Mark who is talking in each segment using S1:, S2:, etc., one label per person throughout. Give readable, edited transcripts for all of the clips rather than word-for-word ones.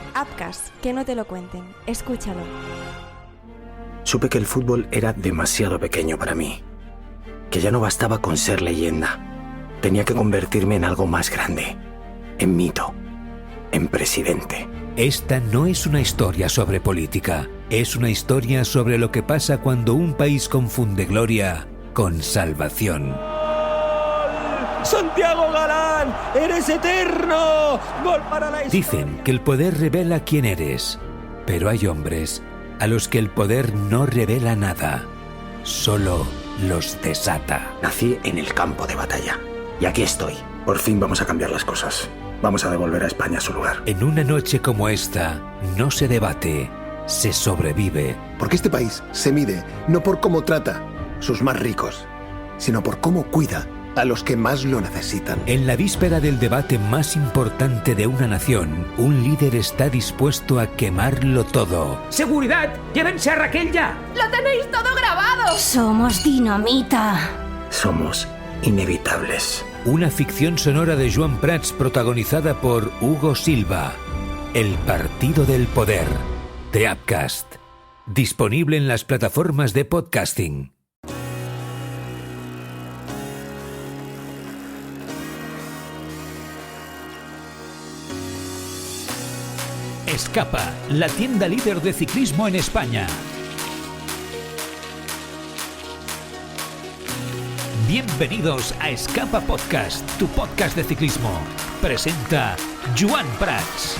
S1: Upcast, que no te lo cuenten. Escúchalo.
S2: Supe que el fútbol era demasiado pequeño para mí, que ya no bastaba con ser leyenda. Tenía que convertirme en algo más grande, en mito, en presidente.
S3: Esta no es una historia sobre política, es una historia sobre lo que pasa cuando un país confunde gloria con salvación.
S4: ¡Santiago Galán! ¡Eres eterno! ¡Gol para la historia!
S3: Dicen que el poder revela quién eres, pero hay hombres a los que el poder no revela nada, solo los desata.
S2: Nací en el campo de batalla y aquí estoy. Por fin vamos a cambiar las cosas. Vamos a devolver a España su lugar.
S3: En una noche como esta, no se debate, se sobrevive.
S5: Porque este país se mide no por cómo trata sus más ricos, sino por cómo cuida a los que más lo necesitan.
S3: En la víspera del debate más importante de una nación, un líder está dispuesto a quemarlo todo.
S6: ¡Seguridad! ¡Llévense a Raquel ya!
S7: ¡Lo tenéis todo grabado!
S8: Somos dinamita.
S2: Somos inevitables.
S3: Una ficción sonora de Joan Prats protagonizada por Hugo Silva. El Partido del Poder, de Upcast. Disponible en las plataformas de podcasting. Escapa, la tienda líder de ciclismo en España. Bienvenidos a Escapa Podcast, tu podcast de ciclismo. Presenta Joan Prats.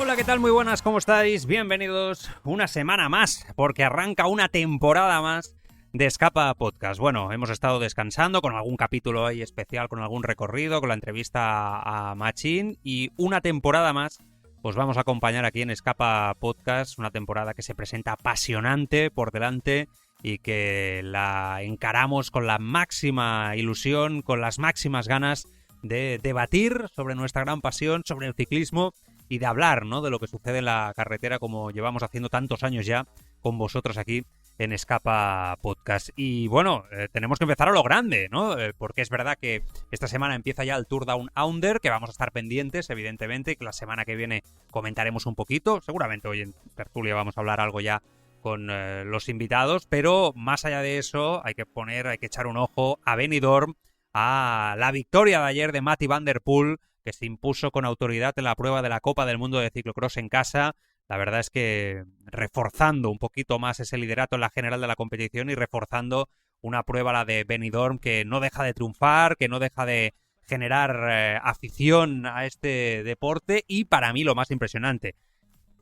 S9: Hola, ¿qué tal? Muy buenas, ¿cómo estáis? Bienvenidos una semana más, porque arranca una temporada más de Escapa Podcast. Bueno, hemos estado descansando con algún capítulo ahí especial, con algún recorrido, con la entrevista a Machín, y una temporada más os vamos a acompañar aquí en Escapa Podcast, una temporada que se presenta apasionante por delante y que la encaramos con la máxima ilusión, con las máximas ganas de debatir sobre nuestra gran pasión, sobre el ciclismo y de hablar, ¿no?, de lo que sucede en la carretera, como llevamos haciendo tantos años ya con vosotros aquí en Escapa Podcast. Y bueno, tenemos que empezar a lo grande, ¿no? Porque es verdad que esta semana empieza ya el Tour Down Under, que vamos a estar pendientes, evidentemente, que la semana que viene comentaremos un poquito. Seguramente hoy en tertulia vamos a hablar algo ya con los invitados, pero más allá de eso hay que echar un ojo a Benidorm, a la victoria de ayer de Mathieu van der Poel, que se impuso con autoridad en la prueba de la Copa del Mundo de Ciclocross en casa. La verdad es que reforzando un poquito más ese liderato en la general de la competición y reforzando una prueba, la de Benidorm, que no deja de triunfar, que no deja de generar afición a este deporte. Y para mí lo más impresionante,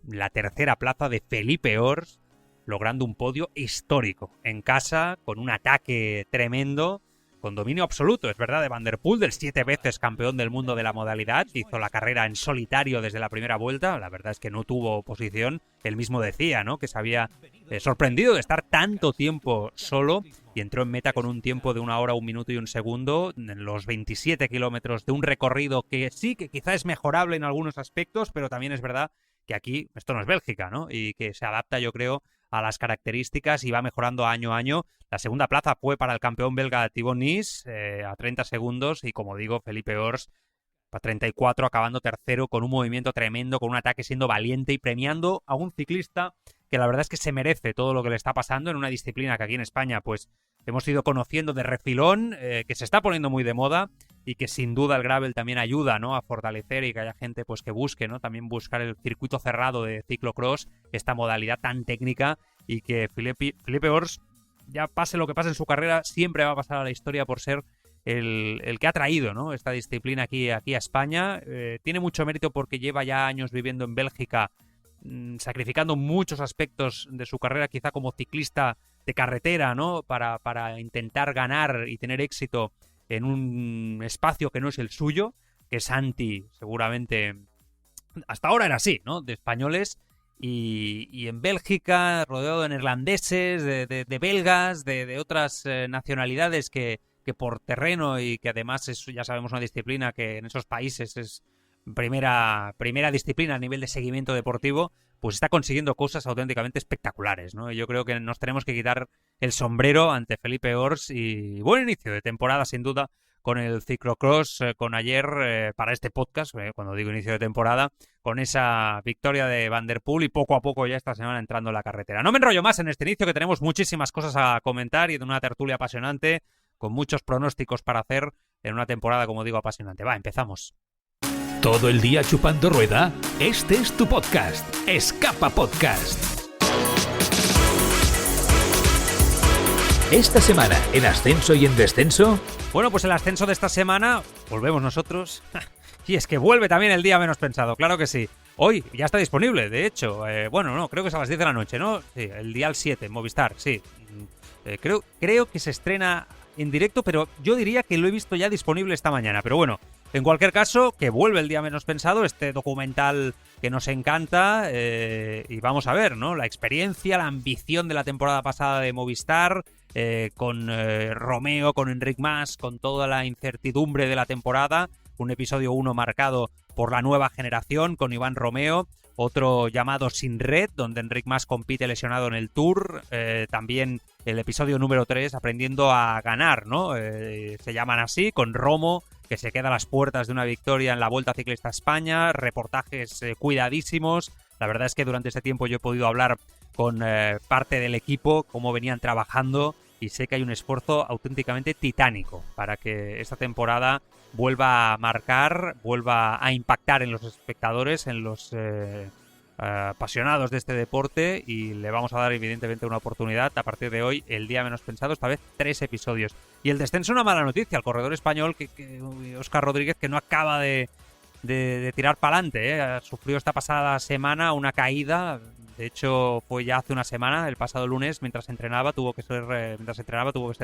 S9: la tercera plaza de Felipe Ors, logrando un podio histórico en casa, con un ataque tremendo, con dominio absoluto, es verdad, de Van der Poel, del 7 veces campeón del mundo de la modalidad. Hizo la carrera en solitario desde la primera vuelta. La verdad es que no tuvo oposición. Él mismo decía, ¿no?, que se había sorprendido de estar tanto tiempo solo, y entró en meta con un tiempo de 1 hora, 1 minuto y 1 segundo en los 27 kilómetros de un recorrido que sí, que quizá es mejorable en algunos aspectos, pero también es verdad que aquí esto no es Bélgica, ¿no?, y que se adapta, yo creo, a las características y va mejorando año a año. La segunda plaza fue para el campeón belga Thibaut Nys, a 30 segundos, y como digo, Felipe Ors a 34, acabando tercero, con un movimiento tremendo, con un ataque, siendo valiente y premiando a un ciclista que la verdad es que se merece todo lo que le está pasando en una disciplina que aquí en España pues hemos ido conociendo de refilón, que se está poniendo muy de moda y que sin duda el gravel también ayuda, ¿no?, a fortalecer, y que haya gente pues que busque, ¿no?, también buscar el circuito cerrado de ciclocross, esta modalidad tan técnica, y que Felipe Ors, ya pase lo que pase en su carrera, siempre va a pasar a la historia por ser el que ha traído, ¿no?, esta disciplina aquí a España. Tiene mucho mérito porque lleva ya años viviendo en Bélgica, sacrificando muchos aspectos de su carrera, quizá como ciclista de carretera, ¿no?, para intentar ganar y tener éxito en un espacio que no es el suyo, que es seguramente, hasta ahora era así, ¿no?, de españoles, y en Bélgica, rodeado de neerlandeses, de belgas, de otras nacionalidades que por terreno, y que además es, ya sabemos, una disciplina que en esos países es primera disciplina a nivel de seguimiento deportivo, pues está consiguiendo cosas auténticamente espectaculares, ¿no? Y yo creo que nos tenemos que quitar el sombrero ante Felipe Ors, y buen inicio de temporada sin duda con el ciclocross, con ayer, para este podcast, cuando digo inicio de temporada, con esa victoria de Van der Poel y poco a poco ya esta semana entrando en la carretera. No me enrollo más en este inicio, que tenemos muchísimas cosas a comentar y de una tertulia apasionante, con muchos pronósticos para hacer en una temporada, como digo, apasionante. Va, empezamos.
S3: ¿Todo el día chupando rueda? Este es tu podcast, Escapa Podcast. Esta semana, ¿en ascenso y en descenso?
S9: Bueno, pues el ascenso de esta semana, volvemos nosotros. Y es que vuelve también el día menos pensado, claro que sí. Hoy ya está disponible, de hecho. Creo que es a las 10 de la noche, ¿no? Sí, el Dial 7, Movistar, sí. Creo que se estrena en directo, pero yo diría que lo he visto ya disponible esta mañana. Pero bueno, en cualquier caso, que vuelve el día menos pensado, este documental que nos encanta. Y vamos a ver, ¿no? La experiencia, la ambición de la temporada pasada de Movistar, con Romeo, con Enric Mas, con toda la incertidumbre de la temporada. Un episodio 1 marcado por la nueva generación con Iván Romeo, otro llamado Sin Red, donde Enric Mas compite lesionado en el Tour, también el episodio número 3, Aprendiendo a ganar, ¿no? Se llaman así, con Romo, que se queda a las puertas de una victoria en la Vuelta Ciclista a España, reportajes cuidadísimos. La verdad es que durante este tiempo yo he podido hablar con parte del equipo, cómo venían trabajando, y sé que hay un esfuerzo auténticamente titánico para que esta temporada vuelva a marcar, vuelva a impactar en los espectadores, en los apasionados de este deporte, y le vamos a dar evidentemente una oportunidad a partir de hoy, el día menos pensado, esta vez 3 episodios. Y el descenso, una mala noticia, el corredor español, Óscar Rodríguez, que no acaba de tirar para adelante, sufrió esta pasada semana una caída. De hecho, fue ya hace una semana, el pasado lunes, mientras entrenaba tuvo que ser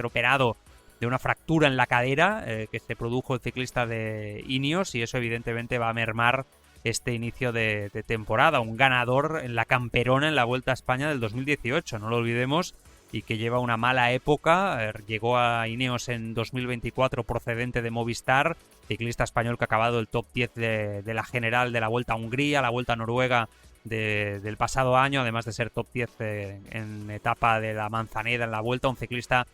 S9: operado de una fractura en la cadera que se produjo el ciclista de Ineos, y eso evidentemente va a mermar este inicio de temporada. Un ganador en la camperona en la Vuelta a España del 2018, no lo olvidemos, y que lleva una mala época. Llegó a Ineos en 2024 procedente de Movistar, ciclista español que ha acabado el top 10 de la general de la Vuelta a Hungría, la Vuelta a Noruega del pasado año, además de ser top 10 en etapa de la Manzaneda en la Vuelta. Un ciclista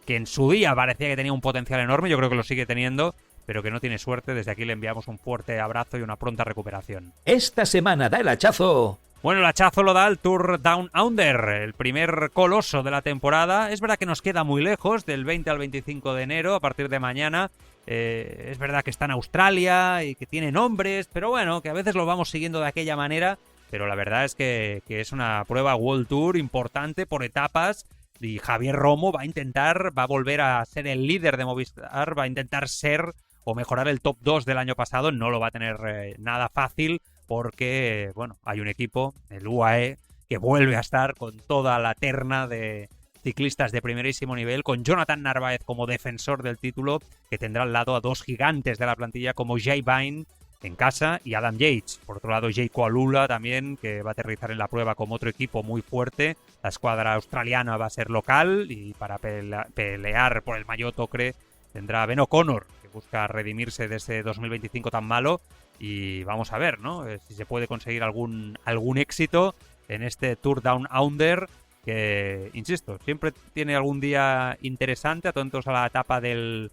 S9: que en su día parecía que tenía un potencial enorme, yo creo que lo sigue teniendo, pero que no tiene suerte. Desde aquí le enviamos un fuerte abrazo y una pronta recuperación.
S3: Esta semana da el hachazo.
S9: Bueno, el hachazo lo da el Tour Down Under, el primer coloso de la temporada. Es verdad que nos queda muy lejos, del 20 al 25 de enero, a partir de mañana. Es verdad que está en Australia y que tiene nombres, pero bueno, que a veces lo vamos siguiendo de aquella manera. Pero la verdad es que es una prueba World Tour importante por etapas, y Javier Romo va a volver a ser el líder de Movistar, va a intentar ser o mejorar el top 2 del año pasado. No lo va a tener nada fácil, porque bueno, hay un equipo, el UAE, que vuelve a estar con toda la terna de ciclistas de primerísimo nivel, con Jonathan Narváez como defensor del título, que tendrá al lado a 2 gigantes de la plantilla como Jay Vine en casa y Adam Yates. Por otro lado, Jay Coalula también, que va a aterrizar en la prueba como otro equipo muy fuerte. La escuadra australiana va a ser local, y para pelear por el maillot ocre tendrá a Ben O'Connor, que busca redimirse de ese 2025 tan malo. Y vamos a ver, ¿no? Si se puede conseguir algún éxito en este Tour Down Under, que, insisto, siempre tiene algún día interesante. Atentos a la etapa del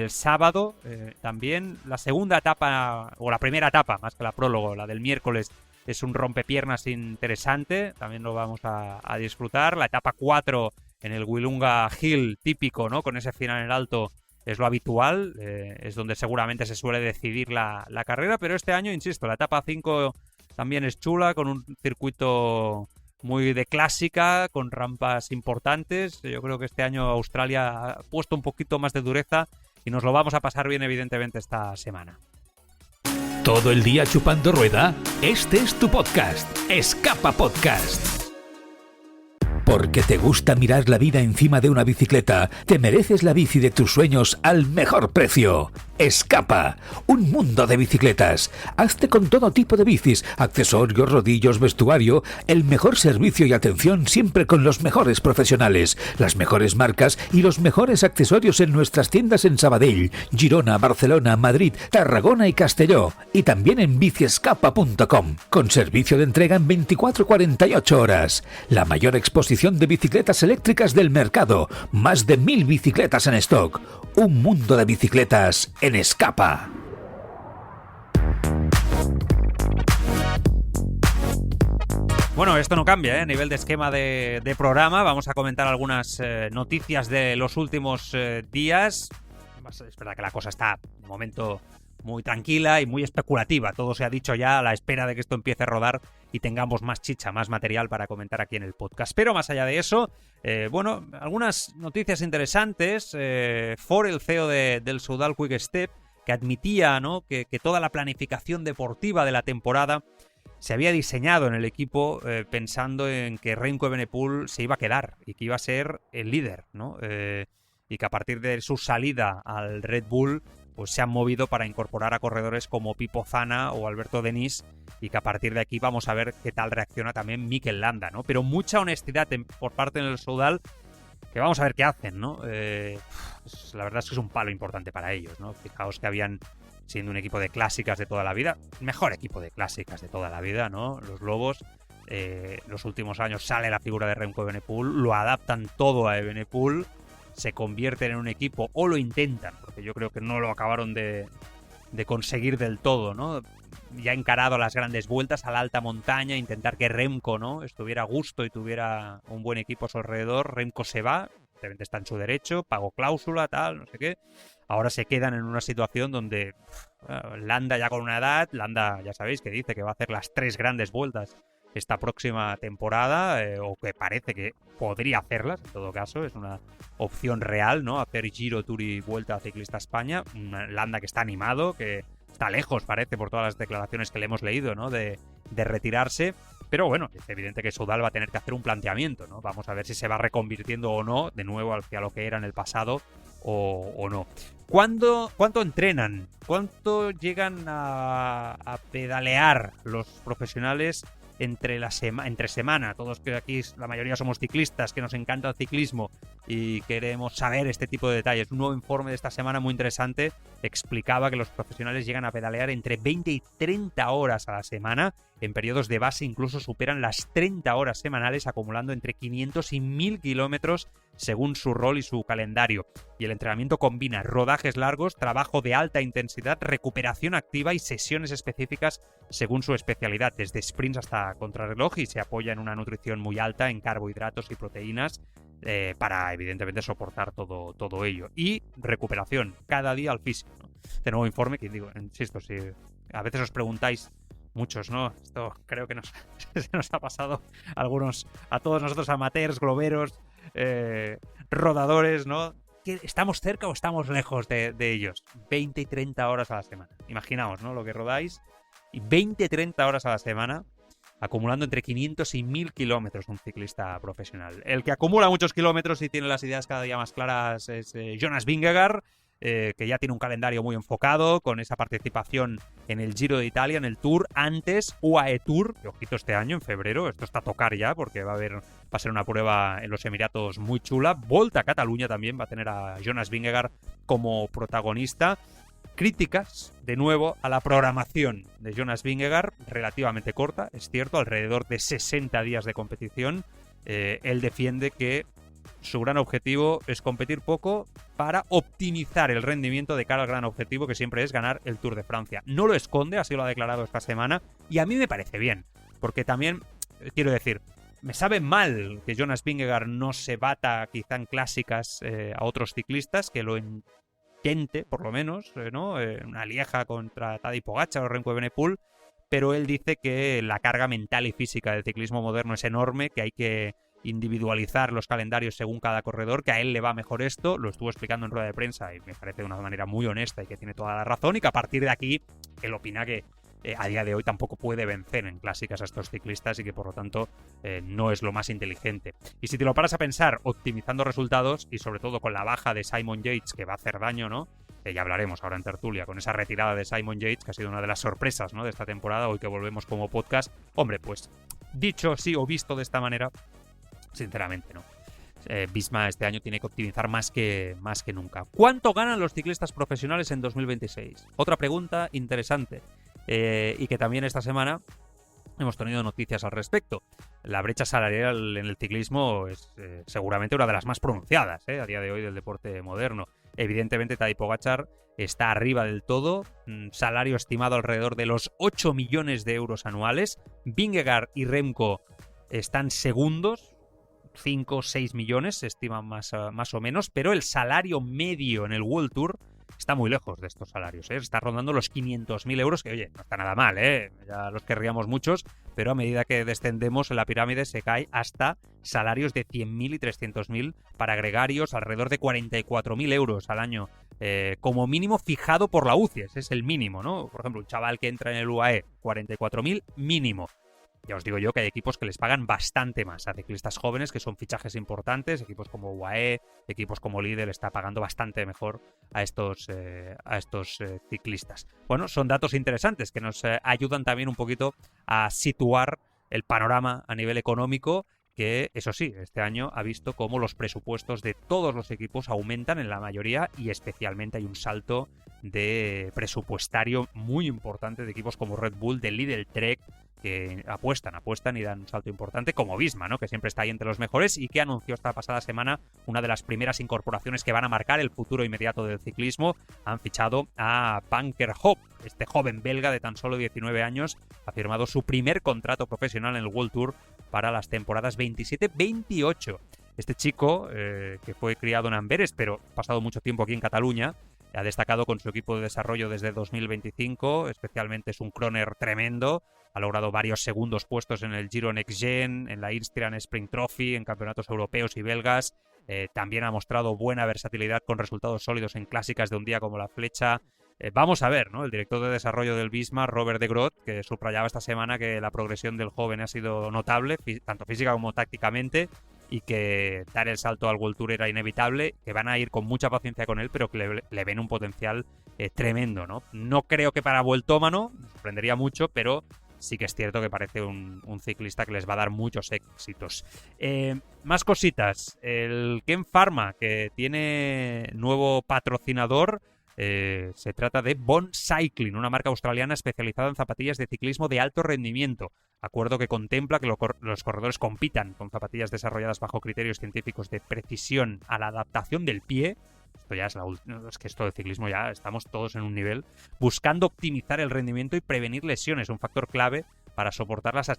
S9: sábado, también la segunda etapa, o la primera etapa, más que la prólogo, la del miércoles, es un rompepiernas interesante, también lo vamos a disfrutar. La etapa 4 en el Willunga Hill, típico, ¿no? Con ese final en alto, es lo habitual, es donde seguramente se suele decidir la carrera, pero este año, insisto, la etapa 5 también es chula, con un circuito muy de clásica, con rampas importantes. Yo creo que este año Australia ha puesto un poquito más de dureza, y nos lo vamos a pasar bien, evidentemente, esta semana.
S3: ¿Todo el día chupando rueda? Este es tu podcast, Escapa Podcast. Porque te gusta mirar la vida encima de una bicicleta, te mereces la bici de tus sueños al mejor precio. Escapa, un mundo de bicicletas. Hazte con todo tipo de bicis, accesorios, rodillos, vestuario, el mejor servicio y atención siempre con los mejores profesionales, las mejores marcas y los mejores accesorios en nuestras tiendas en Sabadell, Girona, Barcelona, Madrid, Tarragona y Castelló, y también en biciescapa.com, con servicio de entrega en 24-48 horas. La mayor exposición de bicicletas eléctricas del mercado, más de 1000 bicicletas en stock, un mundo de bicicletas en Escapa.
S9: Bueno, esto no cambia, ¿eh? A nivel de esquema de programa, vamos a comentar algunas noticias de los últimos días. Es verdad que la cosa está, de momento, muy tranquila y muy especulativa. Todo se ha dicho ya a la espera de que esto empiece a rodar y tengamos más chicha, más material para comentar aquí en el podcast. Pero más allá de eso, algunas noticias interesantes. Ford, el CEO del Soudal Quick Step, que admitía, ¿no?, que toda la planificación deportiva de la temporada se había diseñado en el equipo pensando en que Remco Evenepoel se iba a quedar y que iba a ser el líder, ¿no? Y que a partir de su salida al Red Bull pues se han movido para incorporar a corredores como Pipo Zana o Alberto Denis, y que a partir de aquí vamos a ver qué tal reacciona también Mikel Landa, ¿no? Pero mucha honestidad por parte del Soudal, que vamos a ver qué hacen, ¿no? La verdad es que es un palo importante para ellos, ¿no? Fijaos que habían, siendo un equipo de clásicas de toda la vida, mejor equipo de clásicas de toda la vida, ¿no? Los Lobos, los últimos años sale la figura de Remco Evenepoel, lo adaptan todo a Evenepoel, se convierten en un equipo, o lo intentan, porque yo creo que no lo acabaron de conseguir del todo, ¿no? Ya encarado las grandes vueltas a la alta montaña, intentar que Remco, ¿no?, estuviera a gusto y tuviera un buen equipo a su alrededor. Remco se va, evidentemente está en su derecho, pagó cláusula, tal, no sé qué. Ahora se quedan en una situación donde Landa ya con una edad, Landa ya sabéis que dice que va a hacer las 3 grandes vueltas esta próxima temporada, o que parece que podría hacerlas, en todo caso, es una opción real, ¿no? Hacer Giro, Tour y Vuelta a Ciclista España. Landa que está animado, que está lejos, parece, por todas las declaraciones que le hemos leído, ¿no?, de retirarse. Pero bueno, es evidente que Soudal va a tener que hacer un planteamiento, ¿no? Vamos a ver si se va reconvirtiendo o no, de nuevo, hacia lo que era en el pasado, o no. ¿Cuánto entrenan? ¿Cuánto llegan a pedalear los profesionales entre semana? Todos que aquí la mayoría somos ciclistas, que nos encanta el ciclismo y queremos saber este tipo de detalles. Un nuevo informe de esta semana muy interesante explicaba que los profesionales llegan a pedalear entre 20 y 30 horas a la semana. En periodos de base incluso superan las 30 horas semanales, acumulando entre 500 y 1000 kilómetros según su rol y su calendario. Y el entrenamiento combina rodajes largos, trabajo de alta intensidad, recuperación activa y sesiones específicas según su especialidad, desde sprints hasta contrarreloj, y se apoya en una nutrición muy alta en carbohidratos y proteínas para, evidentemente, soportar todo ello. Y recuperación, cada día al físico, ¿no? Este nuevo informe, que digo, insisto, si a veces os preguntáis, muchos, ¿no? Esto creo que se nos ha pasado a todos nosotros, amateurs, globeros, rodadores, ¿no? ¿Que estamos cerca o estamos lejos de ellos? 20 y 30 horas a la semana. Imaginaos, ¿no?, lo que rodáis. Y 20-30 horas a la semana, acumulando entre 500 y 1000 kilómetros un ciclista profesional. El que acumula muchos kilómetros y tiene las ideas cada día más claras es Jonas Vingegaard, que ya tiene un calendario muy enfocado, con esa participación en el Giro de Italia, en el Tour, antes UAE Tour, que ojito este año, en febrero, esto está a tocar ya, porque va a ser una prueba en los Emiratos muy chula. Volta a Cataluña también va a tener a Jonas Vingegaard como protagonista. Críticas, de nuevo, a la programación de Jonas Vingegaard, relativamente corta, es cierto, alrededor de 60 días de competición. Él defiende que su gran objetivo es competir poco para optimizar el rendimiento de cara al gran objetivo, que siempre es ganar el Tour de Francia. No lo esconde, así lo ha declarado esta semana, y a mí me parece bien, porque también, quiero decir, me sabe mal que Jonas Vingegaard no se bata quizá en clásicas a otros ciclistas, que lo intente, por lo menos, ¿no? Una Lieja contra Tadej Pogačar o Remco Evenepoel, pero él dice que la carga mental y física del ciclismo moderno es enorme, que hay que individualizar los calendarios según cada corredor, que a él le va mejor esto, lo estuvo explicando en rueda de prensa y me parece de una manera muy honesta y que tiene toda la razón, y que a partir de aquí él opina que a día de hoy tampoco puede vencer en clásicas a estos ciclistas y que por lo tanto no es lo más inteligente. Y si te lo paras a pensar, optimizando resultados y sobre todo con la baja de Simon Yates, que va a hacer daño, ¿no? ya hablaremos ahora en tertulia, con esa retirada de Simon Yates, que ha sido una de las sorpresas, ¿no?, de esta temporada, hoy que volvemos como podcast. Hombre, pues dicho así o visto de esta manera, sinceramente, ¿no? Visma este año tiene que optimizar más que nunca. ¿Cuánto ganan los ciclistas profesionales en 2026? Otra pregunta interesante, y que también esta semana hemos tenido noticias al respecto. La brecha salarial en el ciclismo es seguramente una de las más pronunciadas a día de hoy del deporte moderno. Evidentemente Tadej Pogačar está arriba del todo, salario estimado alrededor de los 8 millones de euros anuales. Vingegaard y Remco están segundos, 5 o 6 millones se estiman más o menos, pero el salario medio en el World Tour está muy lejos de estos salarios, está rondando los 500.000 euros, que oye, no está nada mal, ya los querríamos muchos, pero a medida que descendemos en la pirámide se cae hasta salarios de 100.000 y 300.000 para gregarios, alrededor de 44.000 euros al año, como mínimo fijado por la UCI, ese es el mínimo, ¿no? Por ejemplo, un chaval que entra en el UAE, 44.000 mínimo. Ya os digo yo que hay equipos que les pagan bastante más a ciclistas jóvenes, que son fichajes importantes. Equipos como UAE, equipos como Lidl está pagando bastante mejor a estos ciclistas. Bueno, son datos interesantes que nos ayudan también un poquito a situar el panorama a nivel económico, que eso sí, este año ha visto cómo los presupuestos de todos los equipos aumentan en la mayoría, y especialmente hay un salto de presupuestario muy importante de equipos como Red Bull, de Lidl Trek, que apuestan y dan un salto importante, como Visma, ¿no?, que siempre está ahí entre los mejores y que anunció esta pasada semana una de las primeras incorporaciones que van a marcar el futuro inmediato del ciclismo. Han fichado a Banker Hope, este joven belga de tan solo 19 años, ha firmado su primer contrato profesional en el World Tour para las temporadas 27-28. Este chico, que fue criado en Amberes, pero ha pasado mucho tiempo aquí en Cataluña, ha destacado con su equipo de desarrollo desde 2025, especialmente es un croner tremendo, ha logrado varios segundos puestos en el Giro Next Gen, en la Istrian Spring Trophy, en campeonatos europeos y belgas. También ha mostrado buena versatilidad con resultados sólidos en clásicas de un día como la Flecha. Vamos a ver, ¿no?, el director de desarrollo del Visma, Robert de Groot, que subrayaba esta semana que la progresión del joven ha sido notable, tanto física como tácticamente, y que dar el salto al World Tour era inevitable, que van a ir con mucha paciencia con él, pero que le ven un potencial tremendo, ¿no? No creo que para vueltómano, me sorprendería mucho, pero sí que es cierto que parece un ciclista que les va a dar muchos éxitos. Más cositas. El Ken Pharma, que tiene nuevo patrocinador. Se trata de Bond Cycling, una marca australiana especializada en zapatillas de ciclismo de alto rendimiento. Acuerdo que contempla que los corredores compitan con zapatillas desarrolladas bajo criterios científicos de precisión a la adaptación del pie. Esto ya es que esto del ciclismo ya estamos todos en un nivel, buscando optimizar el rendimiento y prevenir lesiones, un factor clave para soportar las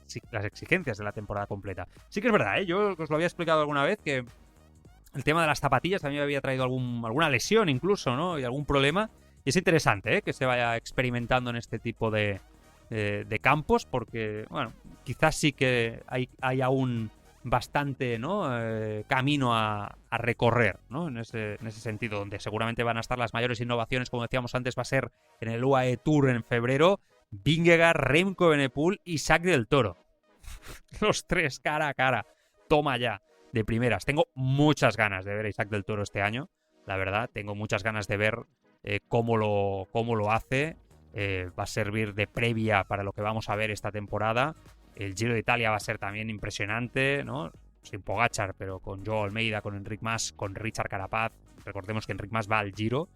S9: exigencias de la temporada completa. Sí que es verdad, yo os lo había explicado alguna vez, que el tema de las zapatillas también había traído alguna lesión incluso, ¿no?, y algún problema. Y es interesante que se vaya experimentando en este tipo de campos, porque, bueno, quizás sí que hay aún bastante, ¿no?, camino a recorrer, ¿no?, en ese sentido, donde seguramente van a estar las mayores innovaciones, como decíamos antes, va a ser en el UAE Tour en febrero. Vingegaard, Remco Evenepoel y Isaac del Toro. Los tres cara a cara. Toma ya. De primeras. Tengo muchas ganas de ver a Isaac del Toro este año, la verdad. Tengo muchas ganas de ver cómo lo hace. Va a servir de previa para lo que vamos a ver esta temporada. El Giro de Italia va a ser también impresionante, ¿no? Sin Pogačar, pero con Joao Almeida, con Enric Mas, con Richard Carapaz. Recordemos que Enric Mas va al Giro.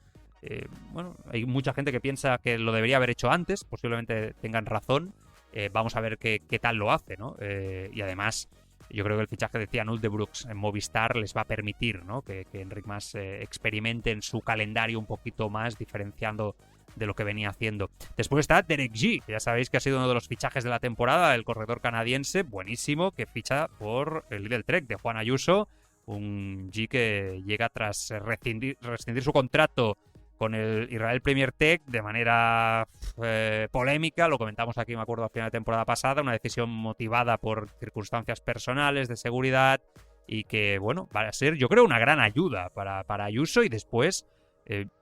S9: Bueno, hay mucha gente que piensa que lo debería haber hecho antes. Posiblemente tengan razón. Vamos a ver qué tal lo hace, ¿no? Y además, yo creo que el fichaje de Cian Uldebroeks en Movistar les va a permitir, ¿no?, que Enric Mas experimente en su calendario un poquito más, diferenciando de lo que venía haciendo. Después está Derek G, que ya sabéis que ha sido uno de los fichajes de la temporada, el corredor canadiense, buenísimo, que ficha por el Lidl Trek de Juan Ayuso, un G que llega tras rescindir su contrato con el Israel Premier Tech de manera polémica. Lo comentamos aquí, me acuerdo, a final de temporada pasada, una decisión motivada por circunstancias personales de seguridad, y que, bueno, va a ser, yo creo, una gran ayuda para Ayuso, y después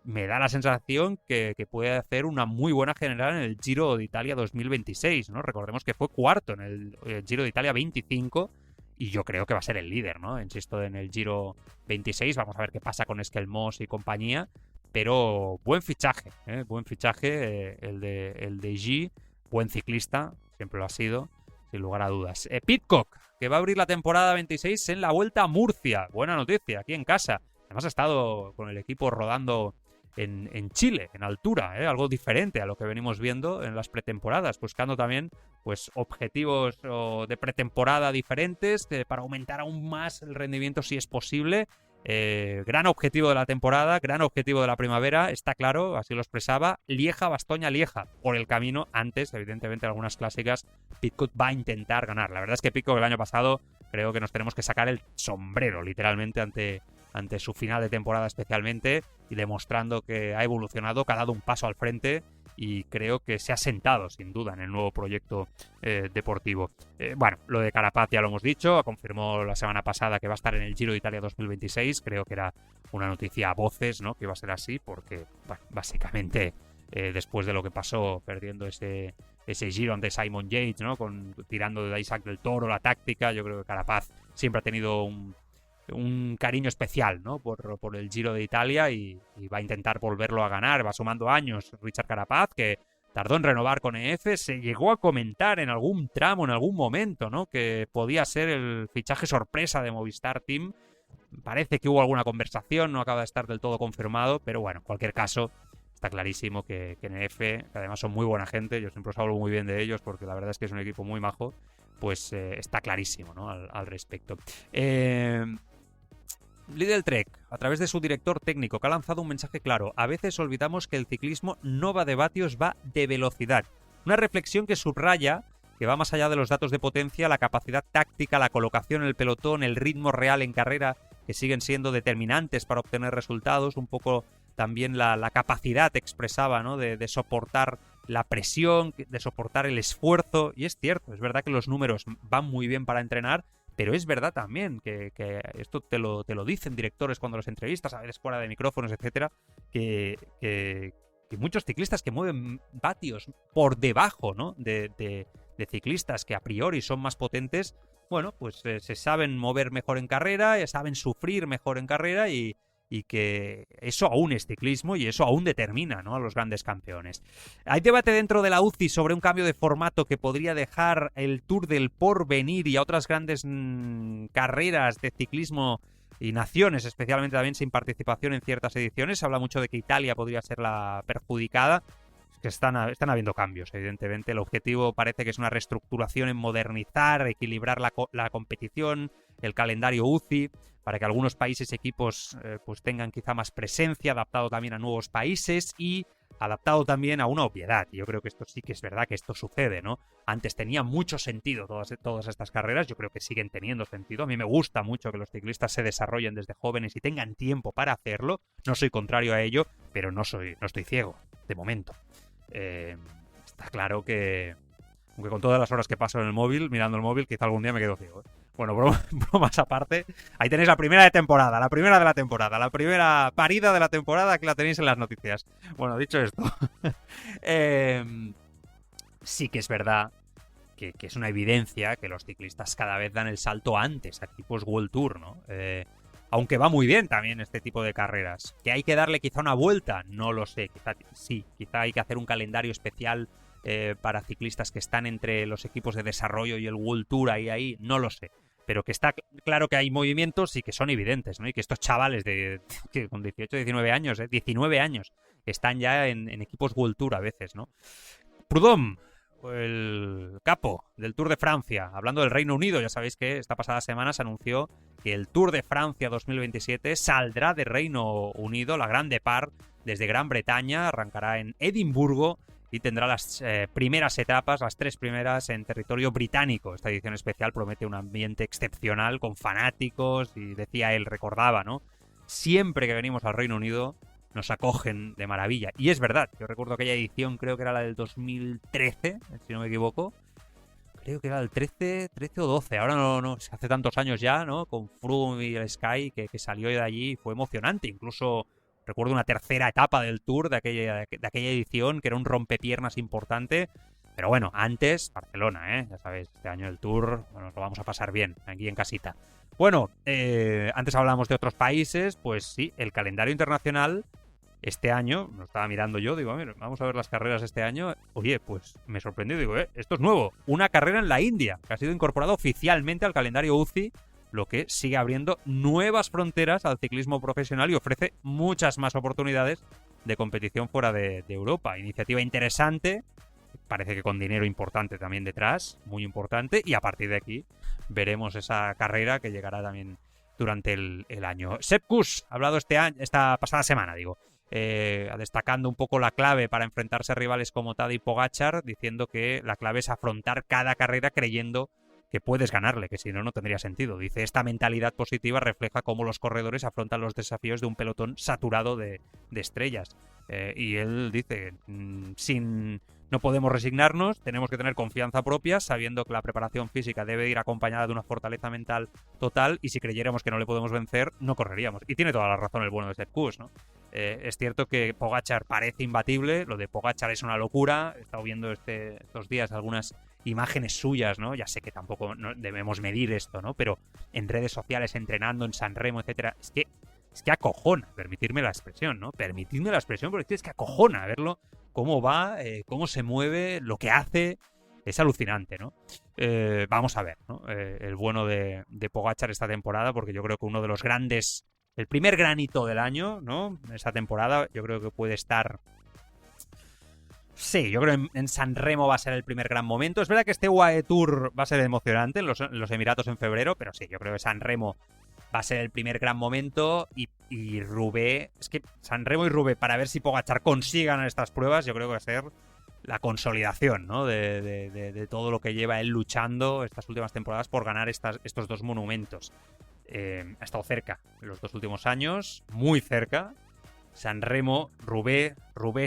S9: me da la sensación que puede hacer una muy buena general en el Giro de Italia 2026, ¿no? Recordemos que fue cuarto en el Giro de Italia 25, y yo creo que va a ser el líder, ¿no? Insisto, en el Giro 26, vamos a ver qué pasa con Esquelmós y compañía, pero buen fichaje, el de G, buen ciclista, siempre lo ha sido, sin lugar a dudas. Pidcock, que va a abrir la temporada 26 en la Vuelta a Murcia. Buena noticia, aquí en casa. Además ha estado con el equipo rodando en Chile, en altura, algo diferente a lo que venimos viendo en las pretemporadas, buscando también pues objetivos de pretemporada diferentes para aumentar aún más el rendimiento si es posible. Gran objetivo de la temporada, gran objetivo de la primavera, está claro, así lo expresaba. Lieja, Bastoña, Lieja. Por el camino, antes, evidentemente, algunas clásicas, Pidcock va a intentar ganar. La verdad es que Pidcock el año pasado creo que nos tenemos que sacar el sombrero, literalmente, ante su final de temporada especialmente, y demostrando que ha evolucionado, que ha dado un paso al frente y creo que se ha sentado sin duda en el nuevo proyecto deportivo. Bueno, lo de Carapaz ya lo hemos dicho, confirmó la semana pasada que va a estar en el Giro de Italia 2026, creo que era una noticia a voces, ¿no?, que iba a ser así, porque bueno, básicamente después de lo que pasó perdiendo ese Giro ante Simon Yates, ¿no?, tirando de Isaac del Toro, la táctica, yo creo que Carapaz siempre ha tenido un cariño especial, ¿no?, por el Giro de Italia y va a intentar volverlo a ganar. Va sumando años Richard Carapaz, que tardó en renovar con EF. Se llegó a comentar en algún tramo, en algún momento, ¿no?, que podía ser el fichaje sorpresa de Movistar Team. Parece que hubo alguna conversación, no acaba de estar del todo confirmado, pero bueno, en cualquier caso está clarísimo que en EF, que además son muy buena gente, yo siempre os hablo muy bien de ellos porque la verdad es que es un equipo muy majo, pues está clarísimo, ¿no?, al respecto. Lidl Trek, a través de su director técnico, que ha lanzado un mensaje claro: a veces olvidamos que el ciclismo no va de vatios, va de velocidad. Una reflexión que subraya que va más allá de los datos de potencia, la capacidad táctica, la colocación en el pelotón, el ritmo real en carrera, que siguen siendo determinantes para obtener resultados, un poco también la capacidad, expresaba, ¿no?, de soportar la presión, de soportar el esfuerzo. Y es cierto, es verdad que los números van muy bien para entrenar, pero es verdad también que esto te lo dicen directores cuando los entrevistas, a veces fuera de micrófonos, etcétera, que muchos ciclistas que mueven vatios por debajo, ¿no?, de ciclistas que a priori son más potentes, bueno, pues se saben mover mejor en carrera, saben sufrir mejor en carrera y que eso aún es ciclismo y eso aún determina, ¿no?, a los grandes campeones. Hay debate dentro de la UCI sobre un cambio de formato que podría dejar el Tour del Porvenir y a otras grandes carreras de ciclismo y naciones, especialmente también sin participación en ciertas ediciones. Se habla mucho de que Italia podría ser la perjudicada. Que están habiendo cambios, evidentemente. El objetivo parece que es una reestructuración en modernizar, equilibrar la competición, el calendario UCI, para que algunos países y equipos pues tengan quizá más presencia, adaptado también a nuevos países y adaptado también a una obviedad. Yo creo que esto sí que es verdad que esto sucede, ¿no? Antes tenía mucho sentido todas estas carreras, yo creo que siguen teniendo sentido. A mí me gusta mucho que los ciclistas se desarrollen desde jóvenes y tengan tiempo para hacerlo. No soy contrario a ello, pero no estoy ciego, de momento. Está claro que, aunque con todas las horas que paso en el móvil, mirando el móvil, quizá algún día me quedo ciego. Bueno, bromas aparte, ahí tenéis la primera de temporada, la primera de la temporada, la primera parida de la temporada, que la tenéis en las noticias. Bueno, dicho esto, sí que es verdad que es una evidencia que los ciclistas cada vez dan el salto antes a equipos World Tour, ¿no? Aunque va muy bien también este tipo de carreras. ¿Que hay que darle quizá una vuelta? No lo sé. Quizá hay que hacer un calendario especial para ciclistas que están entre los equipos de desarrollo y el World Tour ahí, no lo sé. Pero que está claro que hay movimientos y que son evidentes, ¿no? Y que estos chavales que con 18, 19 años, 19 años, están ya en equipos World Tour a veces, ¿no? Prudhomme, el capo del Tour de Francia, hablando del Reino Unido, ya sabéis que esta pasada semana se anunció que el Tour de Francia 2027 saldrá de Reino Unido, la Grande Part, desde Gran Bretaña, arrancará en Edimburgo y tendrá las primeras etapas, las 3 primeras en territorio británico. Esta edición especial promete un ambiente excepcional con fanáticos y decía él, recordaba, ¿no? Siempre que venimos al Reino Unido nos acogen de maravilla. Y es verdad, yo recuerdo aquella edición, creo que era la del 2013, si no me equivoco. Creo que era el 13 o 12, ahora no, hace tantos años ya, ¿no? Con Froome y el Sky, que salió de allí y fue emocionante. Incluso recuerdo una tercera etapa del Tour de aquella edición, que era un rompepiernas importante. Pero bueno, antes, Barcelona, ya sabéis, este año el Tour, bueno, lo vamos a pasar bien, aquí en casita. Bueno, antes hablábamos de otros países, pues sí, el calendario internacional este año, lo estaba mirando yo, digo, a ver, vamos a ver las carreras este año. Oye, pues me sorprendió, digo, esto es nuevo. Una carrera en la India, que ha sido incorporada oficialmente al calendario UCI, lo que sigue abriendo nuevas fronteras al ciclismo profesional y ofrece muchas más oportunidades de competición fuera de Europa. Iniciativa interesante, parece que con dinero importante también detrás, muy importante, y a partir de aquí veremos esa carrera que llegará también durante el año. Sepp Kuss ha hablado esta pasada semana, destacando un poco la clave para enfrentarse a rivales como Tadej Pogačar, diciendo que la clave es afrontar cada carrera creyendo que puedes ganarle, que si no, no tendría sentido. Dice, esta mentalidad positiva refleja cómo los corredores afrontan los desafíos de un pelotón saturado de estrellas. Y él dice, no podemos resignarnos, tenemos que tener confianza propia, sabiendo que la preparación física debe ir acompañada de una fortaleza mental total, y si creyéramos que no le podemos vencer, no correríamos. Y tiene toda la razón el bueno de Sepp Kuss, ¿no? Es cierto que Pogačar parece imbatible, lo de Pogačar es una locura. He estado viendo estos días algunas imágenes suyas, ¿no? Ya sé que tampoco debemos medir esto, ¿no? Pero en redes sociales, entrenando en San Remo, etcétera, es que acojona, permitidme la expresión, porque es que acojona verlo, cómo va, cómo se mueve, lo que hace, es alucinante, ¿no? Vamos a ver, ¿no? El bueno de Pogačar esta temporada, porque yo creo que uno de los grandes, el primer granito del año, ¿no? Esta temporada, yo creo que puede estar... Sí, yo creo que en San Remo va a ser el primer gran momento. Es verdad que este UAE Tour va a ser emocionante en los Emiratos en febrero, pero sí, yo creo que San Remo va a ser el primer gran momento, y Roubaix, es que San Remo y Roubaix, para ver si Pogačar consigue ganar estas pruebas, yo creo que va a ser la consolidación, ¿no? de todo lo que lleva él luchando estas últimas temporadas por ganar estos dos monumentos. Ha estado cerca en los 2 últimos años, muy cerca. San Remo, Roubaix,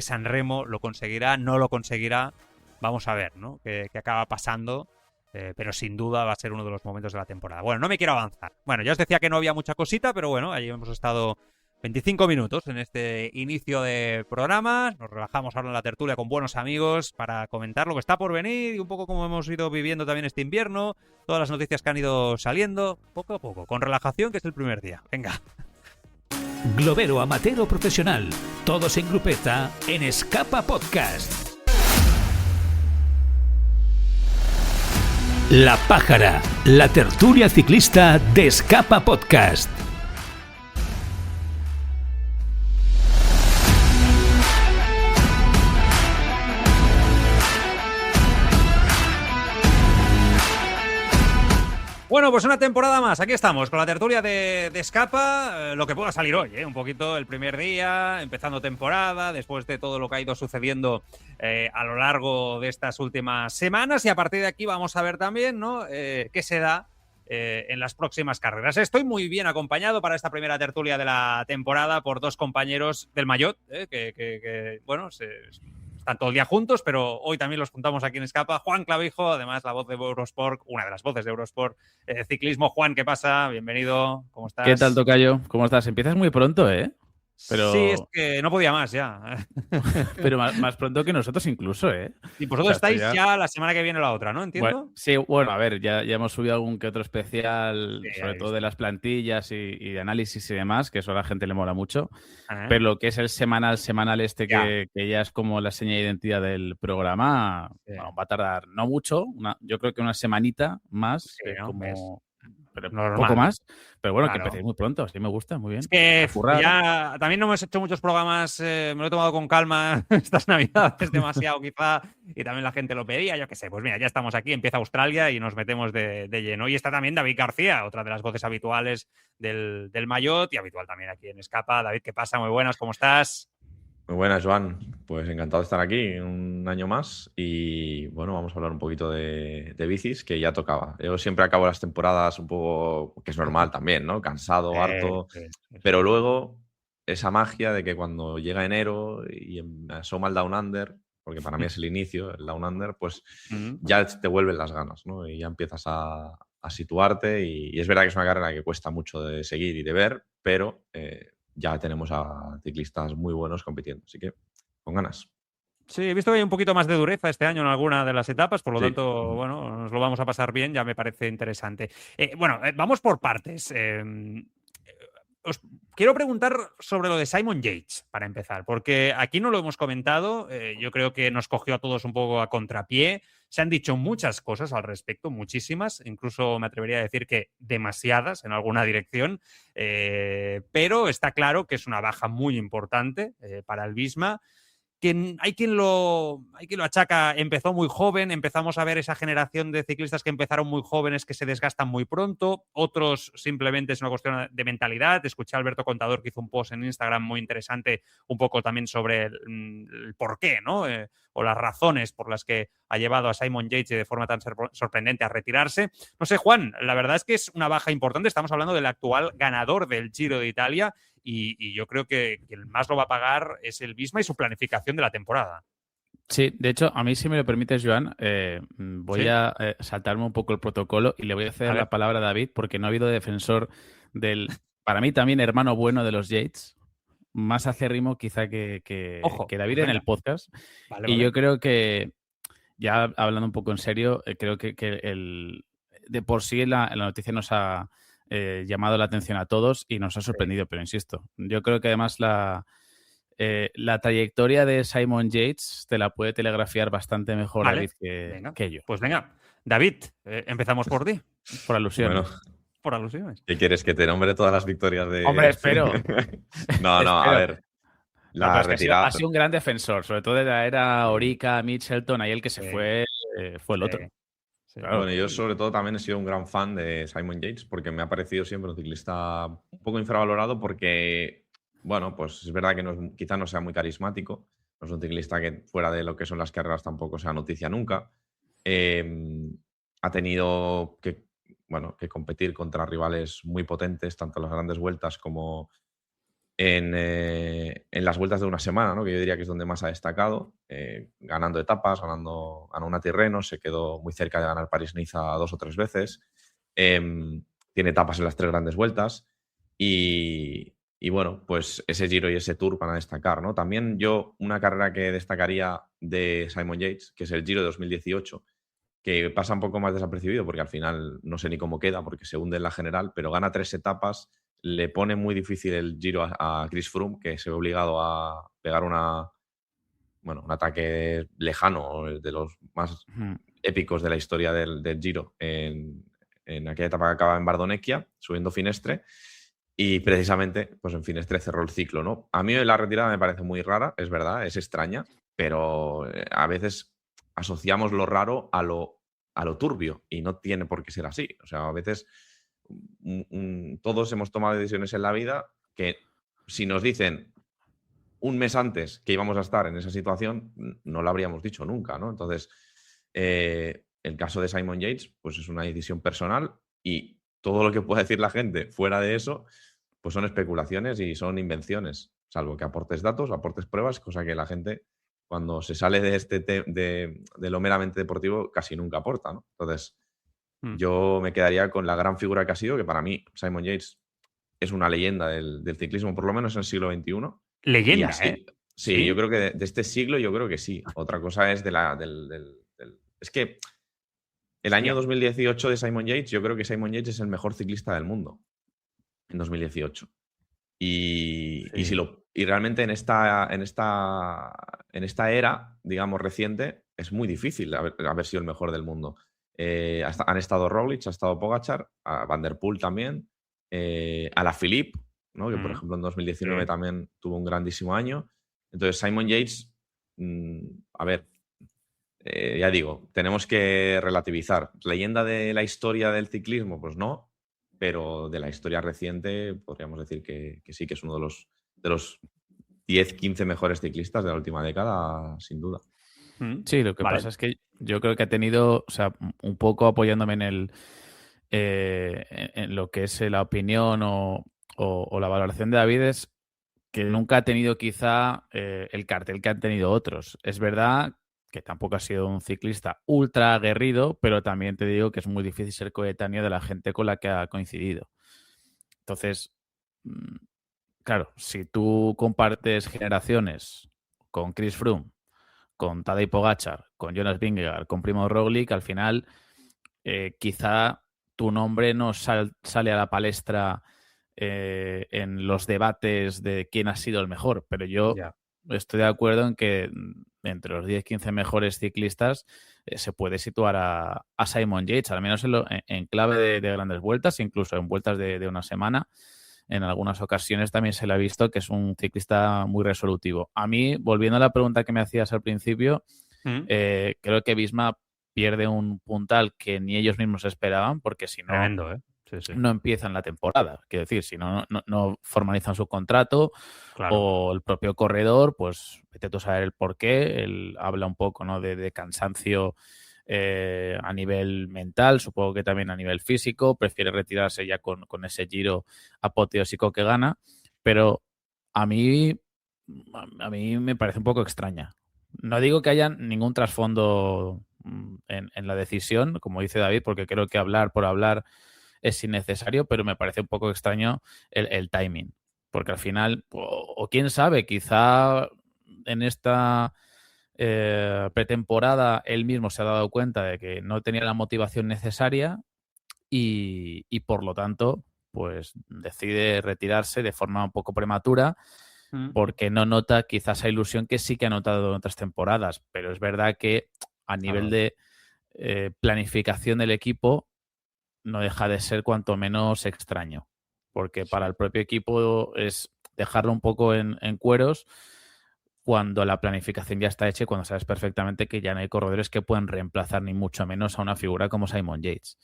S9: San Remo, ¿lo conseguirá? ¿No lo conseguirá? Vamos a ver, ¿no? ¿Qué acaba pasando? Pero sin duda va a ser uno de los momentos de la temporada. Bueno, no me quiero avanzar. Bueno, ya os decía que no había mucha cosita, pero bueno, allí hemos estado 25 minutos en este inicio de programa. Nos relajamos ahora en la tertulia con buenos amigos para comentar lo que está por venir y un poco cómo hemos ido viviendo también este invierno, todas las noticias que han ido saliendo, poco a poco, con relajación, que es el primer día. Venga.
S3: Globero, amateur o profesional, todos en grupeta en Escapa Podcast. La Pájara, la tertulia ciclista de Escapa Podcast.
S9: Bueno, pues una temporada más. Aquí estamos con la tertulia de Escapa, lo que pueda salir hoy, un poquito el primer día, empezando temporada, después de todo lo que ha ido sucediendo a lo largo de estas últimas semanas, y a partir de aquí vamos a ver también, ¿no? Qué se da en las próximas carreras. Estoy muy bien acompañado para esta primera tertulia de la temporada por 2 compañeros del Maillot, que bueno, están todo el día juntos, pero hoy también los juntamos aquí en Escapa. Juan Clavijo, además la voz de Eurosport, una de las voces de Eurosport Ciclismo. Juan, ¿qué pasa? Bienvenido, ¿cómo estás?
S10: ¿Qué tal, tocayo? ¿Cómo estás? Empiezas muy pronto, ¿eh?
S9: Pero... Sí, es que no podía más ya.
S10: Pero más pronto que nosotros incluso, ¿eh?
S9: Y vosotros estáis ya la semana que viene la otra, ¿no? ¿Entiendo?
S10: Bueno, sí, bueno, a ver, ya hemos subido algún que otro especial, sí, sobre todo de las plantillas y de análisis y demás, que eso a la gente le mola mucho. Pero lo que es el semanal que ya es como la seña de identidad del programa, bueno, va a tardar no mucho, yo creo que una semanita más, como... Pero normal. Poco más, pero bueno, claro, que empecéis muy pronto, así me gusta, muy bien.
S9: Es que ya también no hemos hecho muchos programas, me lo he tomado con calma estas navidades demasiado quizá, y también la gente lo pedía, yo qué sé, pues mira, ya estamos aquí, empieza Australia y nos metemos de lleno. Y está también David García, otra de las voces habituales del Maillot y habitual también aquí en Escapa. David, ¿qué pasa? Muy buenas, ¿cómo estás?
S11: Muy buenas, Joan. Pues encantado de estar aquí un año más y bueno, vamos a hablar un poquito de bicis, que ya tocaba. Yo siempre acabo las temporadas un poco, que es normal también, ¿no? Cansado, harto, pero luego esa magia de que cuando llega enero y asoma el Down Under, porque para mí es el inicio, el Down Under, pues ya te vuelven las ganas, ¿no? Y ya empiezas a situarte y es verdad que es una carrera que cuesta mucho de seguir y de ver, pero... ya tenemos a ciclistas muy buenos compitiendo, así que con ganas.
S9: Sí, he visto que hay un poquito más de dureza este año en alguna de las etapas, por lo tanto, bueno, nos lo vamos a pasar bien, ya me parece interesante. Bueno, vamos por partes. quiero preguntar sobre lo de Simon Yates, para empezar, porque aquí no lo hemos comentado, yo creo que nos cogió a todos un poco a contrapié, se han dicho muchas cosas al respecto, muchísimas, incluso me atrevería a decir que demasiadas en alguna dirección, pero está claro que es una baja muy importante para el Visma. Hay quien lo achaca, empezó muy joven, empezamos a ver esa generación de ciclistas que empezaron muy jóvenes que se desgastan muy pronto, otros simplemente es una cuestión de mentalidad. Escuché a Alberto Contador que hizo un post en Instagram muy interesante un poco también sobre el por qué, ¿no? O las razones por las que ha llevado a Simon Yates de forma tan sorprendente a retirarse. No sé, Juan, la verdad es que es una baja importante, estamos hablando del actual ganador del Giro de Italia. Y yo creo que el más lo va a pagar es el Visma y su planificación de la temporada.
S10: Sí, de hecho, a mí, si me lo permites, Joan, voy a saltarme un poco el protocolo y le voy a ceder la palabra a David, porque no ha habido defensor del, para mí también, hermano bueno de los Yates, más acérrimo quizá que David en el podcast. Vale. Yo creo que, ya hablando un poco en serio, creo que de por sí la noticia nos ha llamado la atención a todos y nos ha sorprendido, pero insisto, yo creo que además la trayectoria de Simon Yates te la puede telegrafiar bastante mejor, David, que yo.
S9: Pues venga, David, empezamos por ti.
S10: Por alusiones.
S11: Bueno,
S9: por alusiones.
S11: ¿Qué quieres? ¿Que te nombre todas las victorias de...?
S10: Hombre, espero.
S11: No, a ver. La retirada.
S10: Ha sido un gran defensor, sobre todo de la era Orica, Mitchelton, ahí el que se fue el otro.
S11: Sí. Claro. Bueno, yo sobre todo también he sido un gran fan de Simon Yates porque me ha parecido siempre un ciclista un poco infravalorado porque, bueno, pues es verdad que quizá no sea muy carismático, no es un ciclista que fuera de lo que son las carreras tampoco sea noticia nunca. Ha tenido que competir contra rivales muy potentes, tanto en las grandes vueltas como en las vueltas de una semana, ¿no? Que yo diría que es donde más ha destacado, ganando etapas, ganó una Tirreno, se quedó muy cerca de ganar París-Niza 2 o 3 veces, tiene etapas en las 3 grandes vueltas y bueno, pues ese Giro y ese Tour van a destacar, ¿no? También yo una carrera que destacaría de Simon Yates, que es el Giro de 2018, que pasa un poco más desapercibido porque al final no sé ni cómo queda porque se hunde en la general, pero gana 3 etapas. Le pone muy difícil el Giro a Chris Froome, que se ve obligado a pegar un ataque lejano, de los más épicos de la historia del Giro, en aquella etapa que acaba en Bardonecchia, subiendo Finestre, y precisamente pues en Finestre cerró el ciclo, ¿no? A mí la retirada me parece muy rara, es verdad, es extraña, pero a veces asociamos lo raro a lo turbio, y no tiene por qué ser así. O sea, a veces... todos hemos tomado decisiones en la vida que si nos dicen un mes antes que íbamos a estar en esa situación, no lo habríamos dicho nunca, ¿no? Entonces, el caso de Simon Yates, pues es una decisión personal y todo lo que pueda decir la gente fuera de eso, pues son especulaciones y son invenciones, salvo que aportes datos, aportes pruebas, cosa que la gente, cuando se sale de lo meramente deportivo, casi nunca aporta, ¿no? Entonces, yo me quedaría con la gran figura que ha sido, que para mí Simon Yates es una leyenda del ciclismo, por lo menos en el siglo XXI.
S9: Leyenda,
S11: Sí, yo creo que de este siglo yo creo que sí. Otra cosa es es que el año 2018 de Simon Yates, yo creo que Simon Yates es el mejor ciclista del mundo en 2018. Y realmente en esta era, digamos, reciente, es muy difícil haber sido el mejor del mundo. Han estado Roglic, ha estado Pogačar, a Van der Poel también, Alaphilippe, ¿no? Que por ejemplo en 2019 también tuvo un grandísimo año. Entonces Simon Yates, ya digo, tenemos que relativizar. ¿Leyenda de la historia del ciclismo? Pues no, pero de la historia reciente podríamos decir que sí, que es uno de los 10, 15 mejores ciclistas de la última década, sin duda.
S10: Sí, lo que pasa es que yo creo que ha tenido, o sea, un poco apoyándome en lo que es la opinión o la valoración de David, es que nunca ha tenido quizá el cartel que han tenido otros. Es verdad que tampoco ha sido un ciclista ultra aguerrido, pero también te digo que es muy difícil ser coetáneo de la gente con la que ha coincidido. Entonces, claro, si tú compartes generaciones con Chris Froome, con Tadej Pogačar, con Jonas Vingegaard, con Primož Roglic, al final quizá tu nombre no sale a la palestra en los debates de quién ha sido el mejor, pero yo estoy de acuerdo en que entre los 10-15 mejores ciclistas se puede situar a Simon Yates, al menos en clave de grandes vueltas, incluso en vueltas de una semana. En algunas ocasiones también se le ha visto que es un ciclista muy resolutivo. A mí, volviendo a la pregunta que me hacías al principio, creo que Visma pierde un puntal que ni ellos mismos esperaban, porque si no,
S9: tremendo,
S10: no empiezan la temporada. Quiero decir, si no formalizan su contrato, claro, o el propio corredor, pues vete tú a saber el por qué. Él habla un poco, ¿no?, de cansancio a nivel mental, supongo que también a nivel físico. Prefiere retirarse ya con ese Giro apoteósico que gana, pero a mí me parece un poco extraña. No digo que haya ningún trasfondo en la decisión, como dice David, porque creo que hablar por hablar es innecesario, pero me parece un poco extraño el timing, porque al final, o quién sabe, quizá en esta pretemporada él mismo se ha dado cuenta de que no tenía la motivación necesaria y por lo tanto pues decide retirarse de forma un poco prematura, porque no nota quizás esa ilusión que sí que ha notado en otras temporadas, pero es verdad que a nivel de planificación del equipo no deja de ser cuanto menos extraño, porque para el propio equipo es dejarlo un poco en cueros cuando la planificación ya está hecha y cuando sabes perfectamente que ya no hay corredores que puedan reemplazar ni mucho menos a una figura como Simon Yates.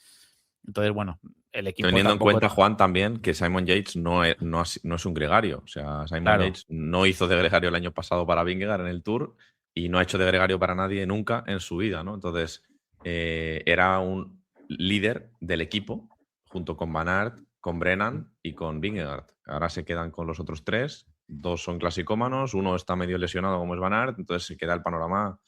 S10: Entonces, bueno, el equipo...
S11: Teniendo en cuenta, Juan, también que Simon Yates no es un gregario. O sea, Simon Yates no hizo de gregario el año pasado para Vingegaard en el Tour y no ha hecho de gregario para nadie nunca en su vida, ¿no? Entonces, era un líder del equipo junto con Van Aert, con Brennan y con Vingegaard. Ahora se quedan con los otros tres. 2 son clasicómanos, uno está medio lesionado como es Van Aert, entonces se queda el panorama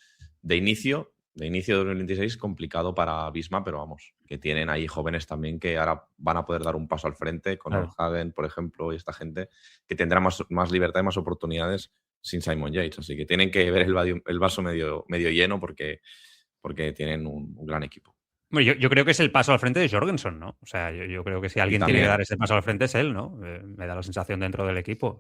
S11: de inicio de 2026 complicado para Visma, pero vamos, que tienen ahí jóvenes también que ahora van a poder dar un paso al frente, con Hagen, por ejemplo, y esta gente que tendrá más libertad y más oportunidades sin Simon Yates. Así que tienen que ver el vaso medio lleno porque tienen un gran equipo.
S9: Bueno, yo creo que es el paso al frente de Jorgensen, ¿no? O sea, yo creo que si alguien tiene que dar ese paso al frente es él, ¿no? Me da la sensación dentro del equipo.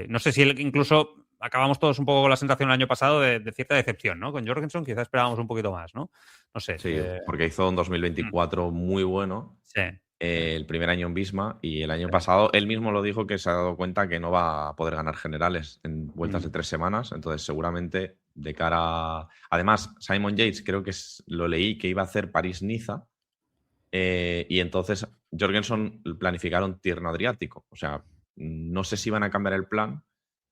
S9: No sé si él, incluso acabamos todos un poco con la sensación el año pasado de cierta decepción, ¿no? Con Jorgensen quizás esperábamos un poquito más, ¿no? No sé.
S11: Sí, porque hizo un 2024 muy bueno.
S9: Sí.
S11: El primer año en Visma y el año pasado él mismo lo dijo que se ha dado cuenta que no va a poder ganar generales en vueltas de 3 semanas, entonces seguramente de cara a... Además, Simon Yates creo que lo leí que iba a hacer París-Niza y entonces Jorgensen planificaron Tirreno Adriático, o sea, no sé si van a cambiar el plan.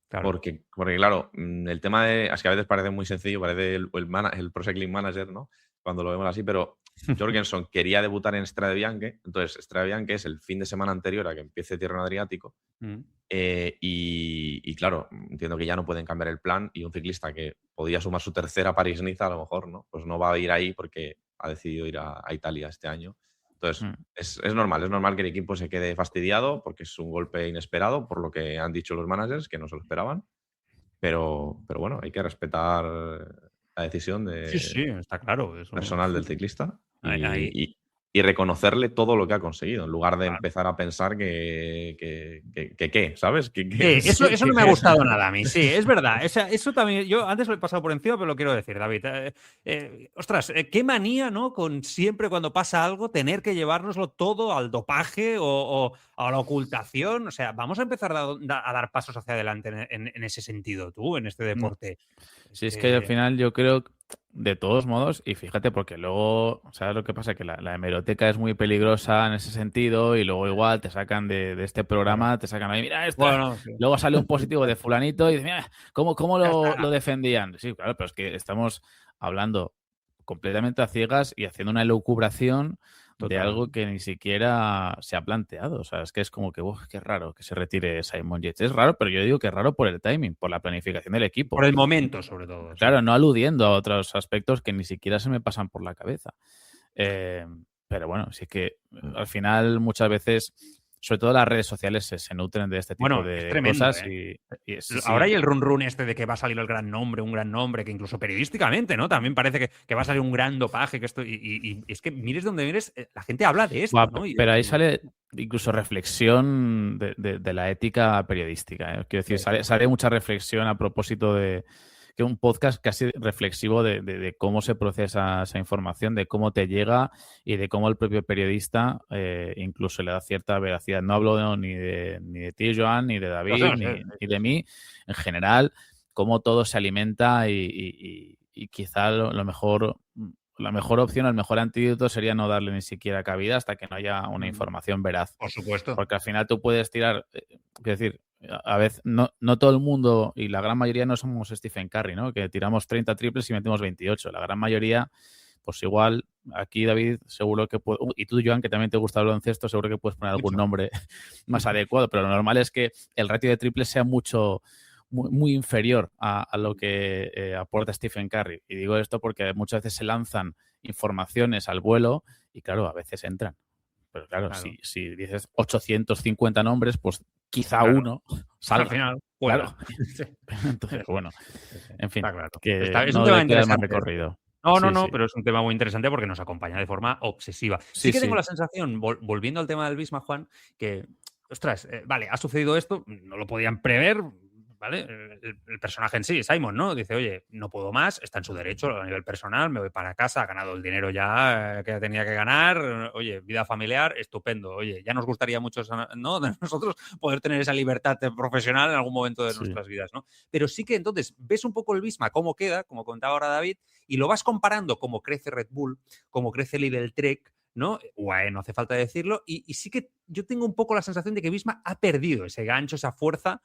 S11: Claro. Porque claro, el tema es que a veces parece muy sencillo, parece el Pro Cycling Manager, ¿no? Cuando lo vemos así, pero Jorgensen quería debutar en Strade Bianche, entonces Strade Bianche es el fin de semana anterior a que empiece Tirreno Adriático y claro, entiendo que ya no pueden cambiar el plan y un ciclista que podía sumar su tercera París-Niza a lo mejor, ¿no? Pues no va a ir ahí porque ha decidido ir a Italia este año. Entonces, es normal que el equipo se quede fastidiado porque es un golpe inesperado, por lo que han dicho los managers, que no se lo esperaban. Pero bueno, hay que respetar la decisión
S9: está claro, eso
S11: personal del ciclista y reconocerle todo lo que ha conseguido, en lugar de empezar a pensar que ¿sabes?
S9: Eso no me ha gustado nada a mí, sí, es verdad. Eso también, yo antes lo he pasado por encima, pero lo quiero decir, David. Ostras, qué manía, ¿no? Con siempre cuando pasa algo, tener que llevárnoslo todo al dopaje o a la ocultación. O sea, vamos a empezar a dar pasos hacia adelante en ese sentido, tú, en este deporte.
S10: Sí, es que al final yo creo... De todos modos, y fíjate, porque luego, ¿sabes lo que pasa? Que la hemeroteca es muy peligrosa en ese sentido y luego igual te sacan de este programa, te sacan ahí, mira esto, luego sale un positivo de fulanito y dices, mira, ¿cómo lo defendían? Sí, claro, pero es que estamos hablando completamente a ciegas y haciendo una elucubración de algo que ni siquiera se ha planteado. O sea, es que es como que, qué raro que se retire Simon Yates. Es raro, pero yo digo que es raro por el timing, por la planificación del equipo.
S9: Por el momento, sobre todo.
S10: Claro, no aludiendo a otros aspectos que ni siquiera se me pasan por la cabeza. Pero bueno, sí que al final muchas veces... Sobre todo las redes sociales se nutren de este tipo de cosas.
S9: Ahora hay el run de que va a salir un gran nombre, que incluso periodísticamente, ¿no? También parece que va a salir un gran dopaje. Que esto y es que mires donde mires, la gente habla de esto, ¿no?
S10: Pero ahí sale incluso reflexión de la ética periodística. Quiero decir, sale mucha reflexión a propósito de que un podcast casi reflexivo de cómo se procesa esa información, de cómo te llega y de cómo el propio periodista incluso le da cierta veracidad. No hablo ni de ti, Joan, ni de David, ni de mí. En general, cómo todo se alimenta y quizá la mejor opción, el mejor antídoto sería no darle ni siquiera cabida hasta que no haya una información veraz.
S9: Por supuesto.
S10: Porque al final tú puedes tirar, es decir, a veces no todo el mundo y la gran mayoría no somos Stephen Curry, ¿no? Que tiramos 30 triples y metemos 28. La gran mayoría, pues igual, aquí David seguro que puede, y tú, Joan, que también te gusta el baloncesto, seguro que puedes poner algún nombre más adecuado, pero lo normal es que el ratio de triples sea muy inferior a lo que aporta Stephen Curry. Y digo esto porque muchas veces se lanzan informaciones al vuelo y, claro, a veces entran. Pero claro. Si dices 850 nombres, pues quizá uno salga.
S9: Al final,
S10: claro. Entonces, bueno, en fin, que
S9: es
S10: no
S9: un tema
S10: le queda más
S9: interesante.
S10: recorrido.
S9: No, pero es un tema muy interesante porque nos acompaña de forma obsesiva. Sí que tengo la sensación, volviendo al tema del Bisma, Juan, que, ostras, vale, ha sucedido esto, no lo podían prever, ¿vale? El personaje en sí, Simon, ¿no? Dice, oye, no puedo más, está en su derecho a nivel personal, me voy para casa, ha ganado el dinero ya que tenía que ganar, oye, vida familiar, estupendo, oye, ya nos gustaría mucho, ¿no? De nosotros poder tener esa libertad profesional en algún momento de nuestras vidas, ¿no? Pero sí que entonces ves un poco el Bisma, cómo queda, como contaba ahora David, y lo vas comparando cómo crece Red Bull, cómo crece Lidl Trek, ¿no? UAE, no hace falta decirlo, y sí que yo tengo un poco la sensación de que Bisma ha perdido ese gancho, esa fuerza.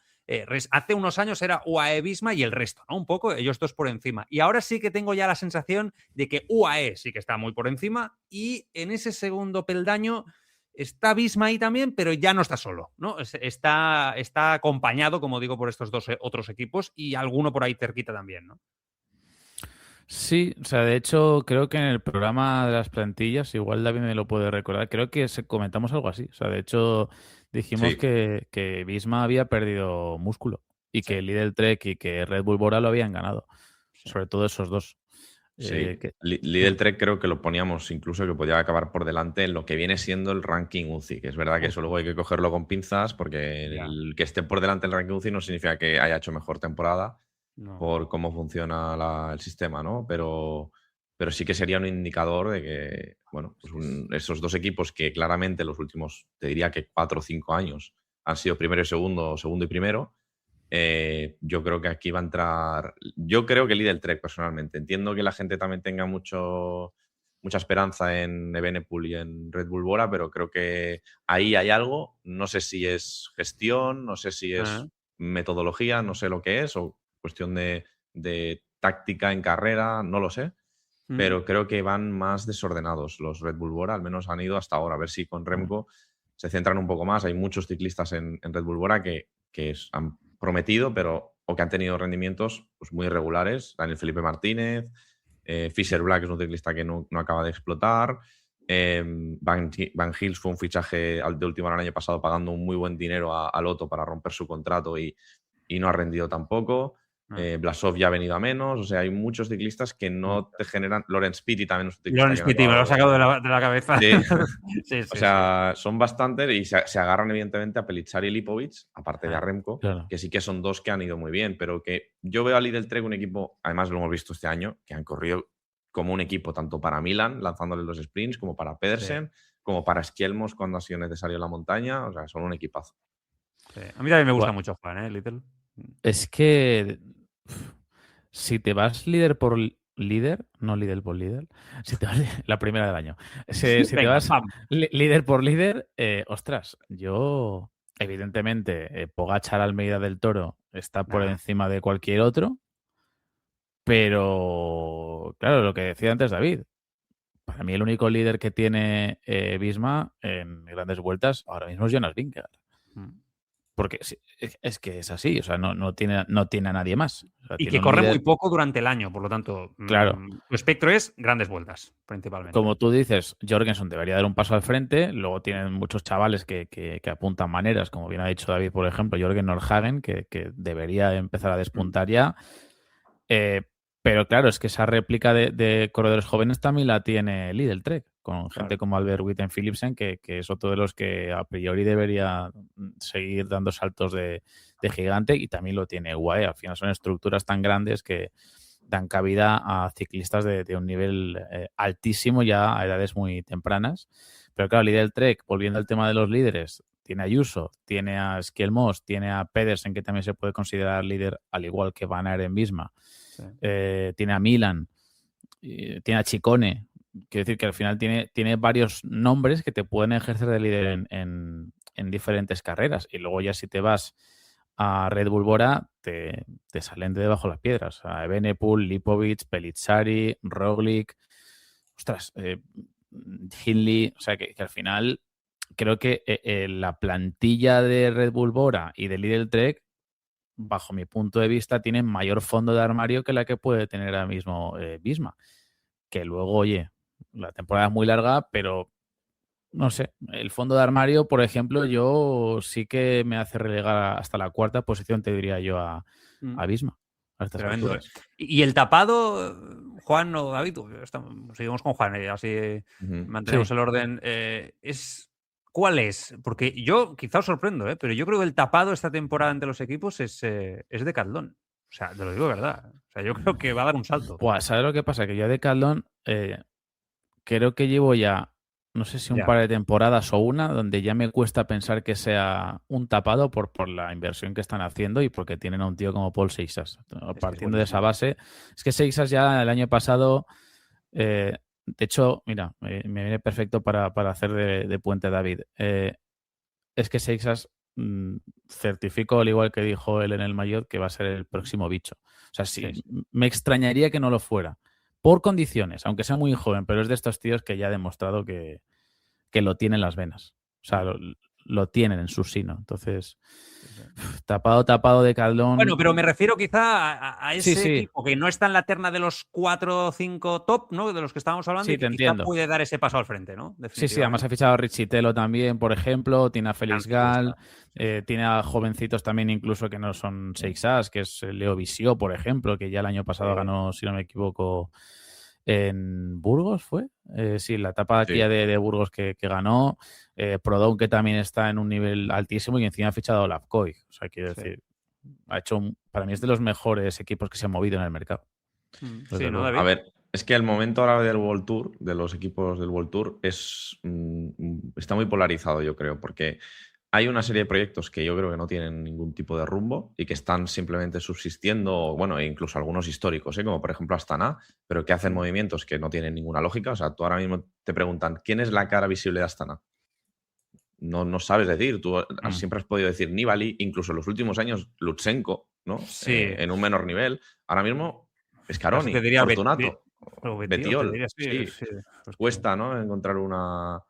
S9: Hace unos años era UAE, Bisma y el resto, ¿no? Un poco, ellos dos por encima. Y ahora sí que tengo ya la sensación de que UAE sí que está muy por encima y en ese segundo peldaño está Bisma ahí también, pero ya no está solo, ¿no? Está acompañado, como digo, por estos dos otros equipos y alguno por ahí cerquita también, ¿no?
S10: Sí, o sea, de hecho, creo que en el programa de las plantillas, igual David me lo puede recordar, creo que comentamos algo así. O sea, de hecho, dijimos que Bisma había perdido músculo y que Lidl Trek y que Red Bull Bora lo habían ganado. Sobre todo esos dos.
S11: Sí, Lidl Trek creo que lo poníamos incluso que podía acabar por delante en lo que viene siendo el ranking UCI, que es verdad que eso luego hay que cogerlo con pinzas porque el que esté por delante del ranking UCI no significa que haya hecho mejor temporada. No. Por cómo funciona el sistema, ¿no? Pero sí que sería un indicador de que, bueno, pues esos dos equipos que claramente los últimos, te diría que 4 o 5 años han sido primero y segundo y primero, yo creo que aquí va a entrar... Yo creo que Lidl Trek, personalmente. Entiendo que la gente también tenga mucha esperanza en Evenepoel y en Red Bull Bora, pero creo que ahí hay algo. No sé si es gestión, no sé si es metodología, no sé lo que es, o cuestión de táctica en carrera, no lo sé, pero creo que van más desordenados los Red Bull Bora, al menos han ido hasta ahora. A ver si con Remco se centran un poco más. Hay muchos ciclistas en Red Bull Bora que han prometido, pero o que han tenido rendimientos pues, muy irregulares. Daniel Felipe Martínez, Fisher Black es un ciclista que no acaba de explotar. Van Hills fue un fichaje de última hora el año pasado pagando un muy buen dinero a Lotto para romper su contrato y no ha rendido tampoco. Blasov ya ha venido a menos. O sea, hay muchos ciclistas que no te generan. Lawrence Pitty también es un ciclista.
S9: Lawrence Pitty, me lo ha sacado de la cabeza.
S11: Sí. O sea, son bastantes y se agarran evidentemente a Pelitzari y Lipovic, aparte de a Remco, que sí que son dos que han ido muy bien, pero que yo veo a Lidl Trek un equipo, además lo hemos visto este año, que han corrido como un equipo tanto para Milan, lanzándole los sprints, como para Pedersen, como para Esquielmos cuando ha sido necesario en la montaña. O sea, son un equipazo.
S9: Sí. A mí también me gusta mucho Juan, Lidl.
S10: Es que si te vas líder por líder, no líder por líder, si te vas la primera del año, si te vas líder por líder, ostras, yo evidentemente Pogačar, Almeida del Toro está por encima de cualquier otro, pero claro, lo que decía antes David, para mí el único líder que tiene Bisma en grandes vueltas ahora mismo es Jonas Vingegaard. Porque es que es así, o sea, no tiene a nadie más. O sea,
S9: y que corre muy poco durante el año, por lo tanto,
S10: claro,
S9: su espectro es grandes vueltas, principalmente.
S10: Como tú dices, Jorgensen debería dar un paso al frente, luego tienen muchos chavales que apuntan maneras, como bien ha dicho David, por ejemplo, Jørgen Nordhagen, que debería empezar a despuntar ya. Pero claro, es que esa réplica de corredores jóvenes también la tiene Lidl Trek, con gente como Albert Witten Philipsen, que es otro de los que a priori debería seguir dando saltos de gigante, y también lo tiene UAE. Al final son estructuras tan grandes que dan cabida a ciclistas de un nivel altísimo ya a edades muy tempranas. Pero claro, Lidl Trek, volviendo al tema de los líderes, tiene a Ayuso, tiene a Skjelmos, tiene a Pedersen, que también se puede considerar líder, al igual que Van Aert en Visma. Sí. Tiene a Milan, tiene a Ciccone. Quiero decir que al final tiene varios nombres que te pueden ejercer de líder en diferentes carreras. Y luego ya si te vas a Red Bull Bora, te salen de debajo las piedras. A Evenepoel, Lipovic, Pellizzari, Roglic, ostras, Hindley. O sea que al final creo que la plantilla de Red Bull Bora y de Lidl Trek, bajo mi punto de vista, tienen mayor fondo de armario que la que puede tener ahora mismo Visma. Que luego, oye, la temporada es muy larga, pero no sé, el fondo de armario, por ejemplo, yo sí que me hace relegar hasta la cuarta posición, te diría yo, a Visma.
S9: Y el tapado, Juan o David, seguimos con Juan, así mantenemos el orden. ¿Cuál es? Porque yo quizá os sorprendo, pero yo creo que el tapado esta temporada entre los equipos es Decathlon. O sea, te lo digo de verdad. O sea, yo creo que va a dar un salto.
S10: Pues, ¿sabes lo que pasa? Que yo Decathlon creo que llevo ya, no sé si un par de temporadas o una, donde ya me cuesta pensar que sea un tapado por la inversión que están haciendo y porque tienen a un tío como Paul Seixas. Partiendo de esa base, es que Seixas ya el año pasado, de hecho, mira, me viene perfecto para hacer de puente David. Es que Seixas certificó, al igual que dijo él en el Maillot, que va a ser el próximo bicho. O sea, sí, me extrañaría que no lo fuera. Por condiciones, aunque sea muy joven, pero es de estos tíos que ya ha demostrado que lo tienen en las venas. O sea, lo tienen en su sino. Entonces, tapado de Decathlon.
S9: Bueno, pero me refiero quizá a ese equipo que no está en la terna de los 4 o 5 top, ¿no? De los que estábamos hablando, y que quizá puede dar ese paso al frente, ¿no?
S10: Sí, además ha fichado a Richitelo también, por ejemplo, tiene a Félix Gall, tiene a jovencitos también incluso que no son Seixas, que es Leo Visió, por ejemplo, que ya el año pasado ganó, si no me equivoco, en Burgos, ¿fue? Sí, la etapa aquí de Burgos que ganó. Proudhon, que también está en un nivel altísimo, y encima ha fichado a Olaf Koig. O sea, quiero decir, ha hecho para mí es de los mejores equipos que se han movido en el mercado.
S11: A ver, es que el momento ahora del World Tour, de los equipos del World Tour, está muy polarizado, yo creo, porque hay una serie de proyectos que yo creo que no tienen ningún tipo de rumbo y que están simplemente subsistiendo, bueno, incluso algunos históricos, como por ejemplo Astana, pero que hacen movimientos que no tienen ninguna lógica. O sea, tú ahora mismo te preguntan, ¿quién es la cara visible de Astana? No sabes decir. Tú siempre has podido decir Nibali, incluso en los últimos años Lutsenko, ¿no? Sí. En un menor nivel. Ahora mismo Scaroni, Fortunato, Bettiol. Sí. Cuesta, ¿no? Encontrar una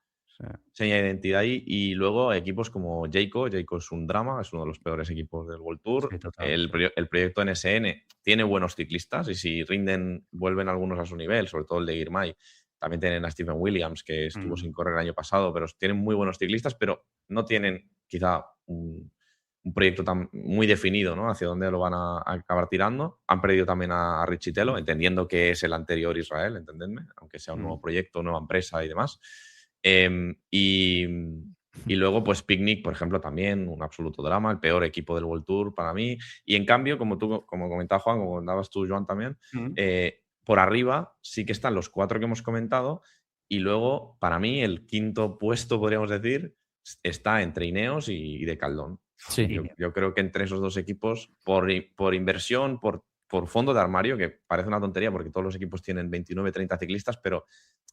S11: seña de identidad ahí. Y luego equipos como Jayco es un drama, es uno de los peores equipos del World Tour. Sí, el proyecto NSN tiene buenos ciclistas y si rinden, vuelven algunos a su nivel, sobre todo el de Girmay. También tienen a Stephen Williams, que estuvo sin correr el año pasado, pero tienen muy buenos ciclistas, pero no tienen quizá un proyecto tan muy definido, ¿no? Hacia dónde lo van a acabar tirando. Han perdido también a Richitelo, entendiendo que es el anterior Israel, entendedme, aunque sea un nuevo proyecto, nueva empresa y demás. Y luego, pues Picnic, por ejemplo, también un absoluto drama, el peor equipo del World Tour para mí. Y en cambio, como comentaba Juan, como comentabas tú, Joan, también, por arriba sí que están los 4 que hemos comentado, y luego, para mí, el quinto puesto, podríamos decir, está entre Ineos y Decathlon. Sí. Yo creo que entre esos dos equipos, por inversión, por fondo de armario, que parece una tontería porque todos los equipos tienen 29, 30 ciclistas, pero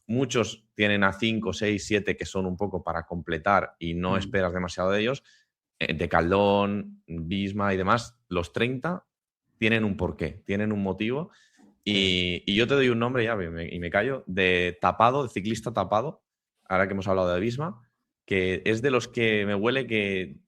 S11: muchos tienen a 5, 6, 7 que son un poco para completar y no esperas demasiado de ellos. Decathlon, Visma y demás, los 30 tienen un porqué, tienen un motivo. Y yo te doy un nombre ya y me callo, de ciclista tapado, ahora que hemos hablado de Visma, que es de los que me huele que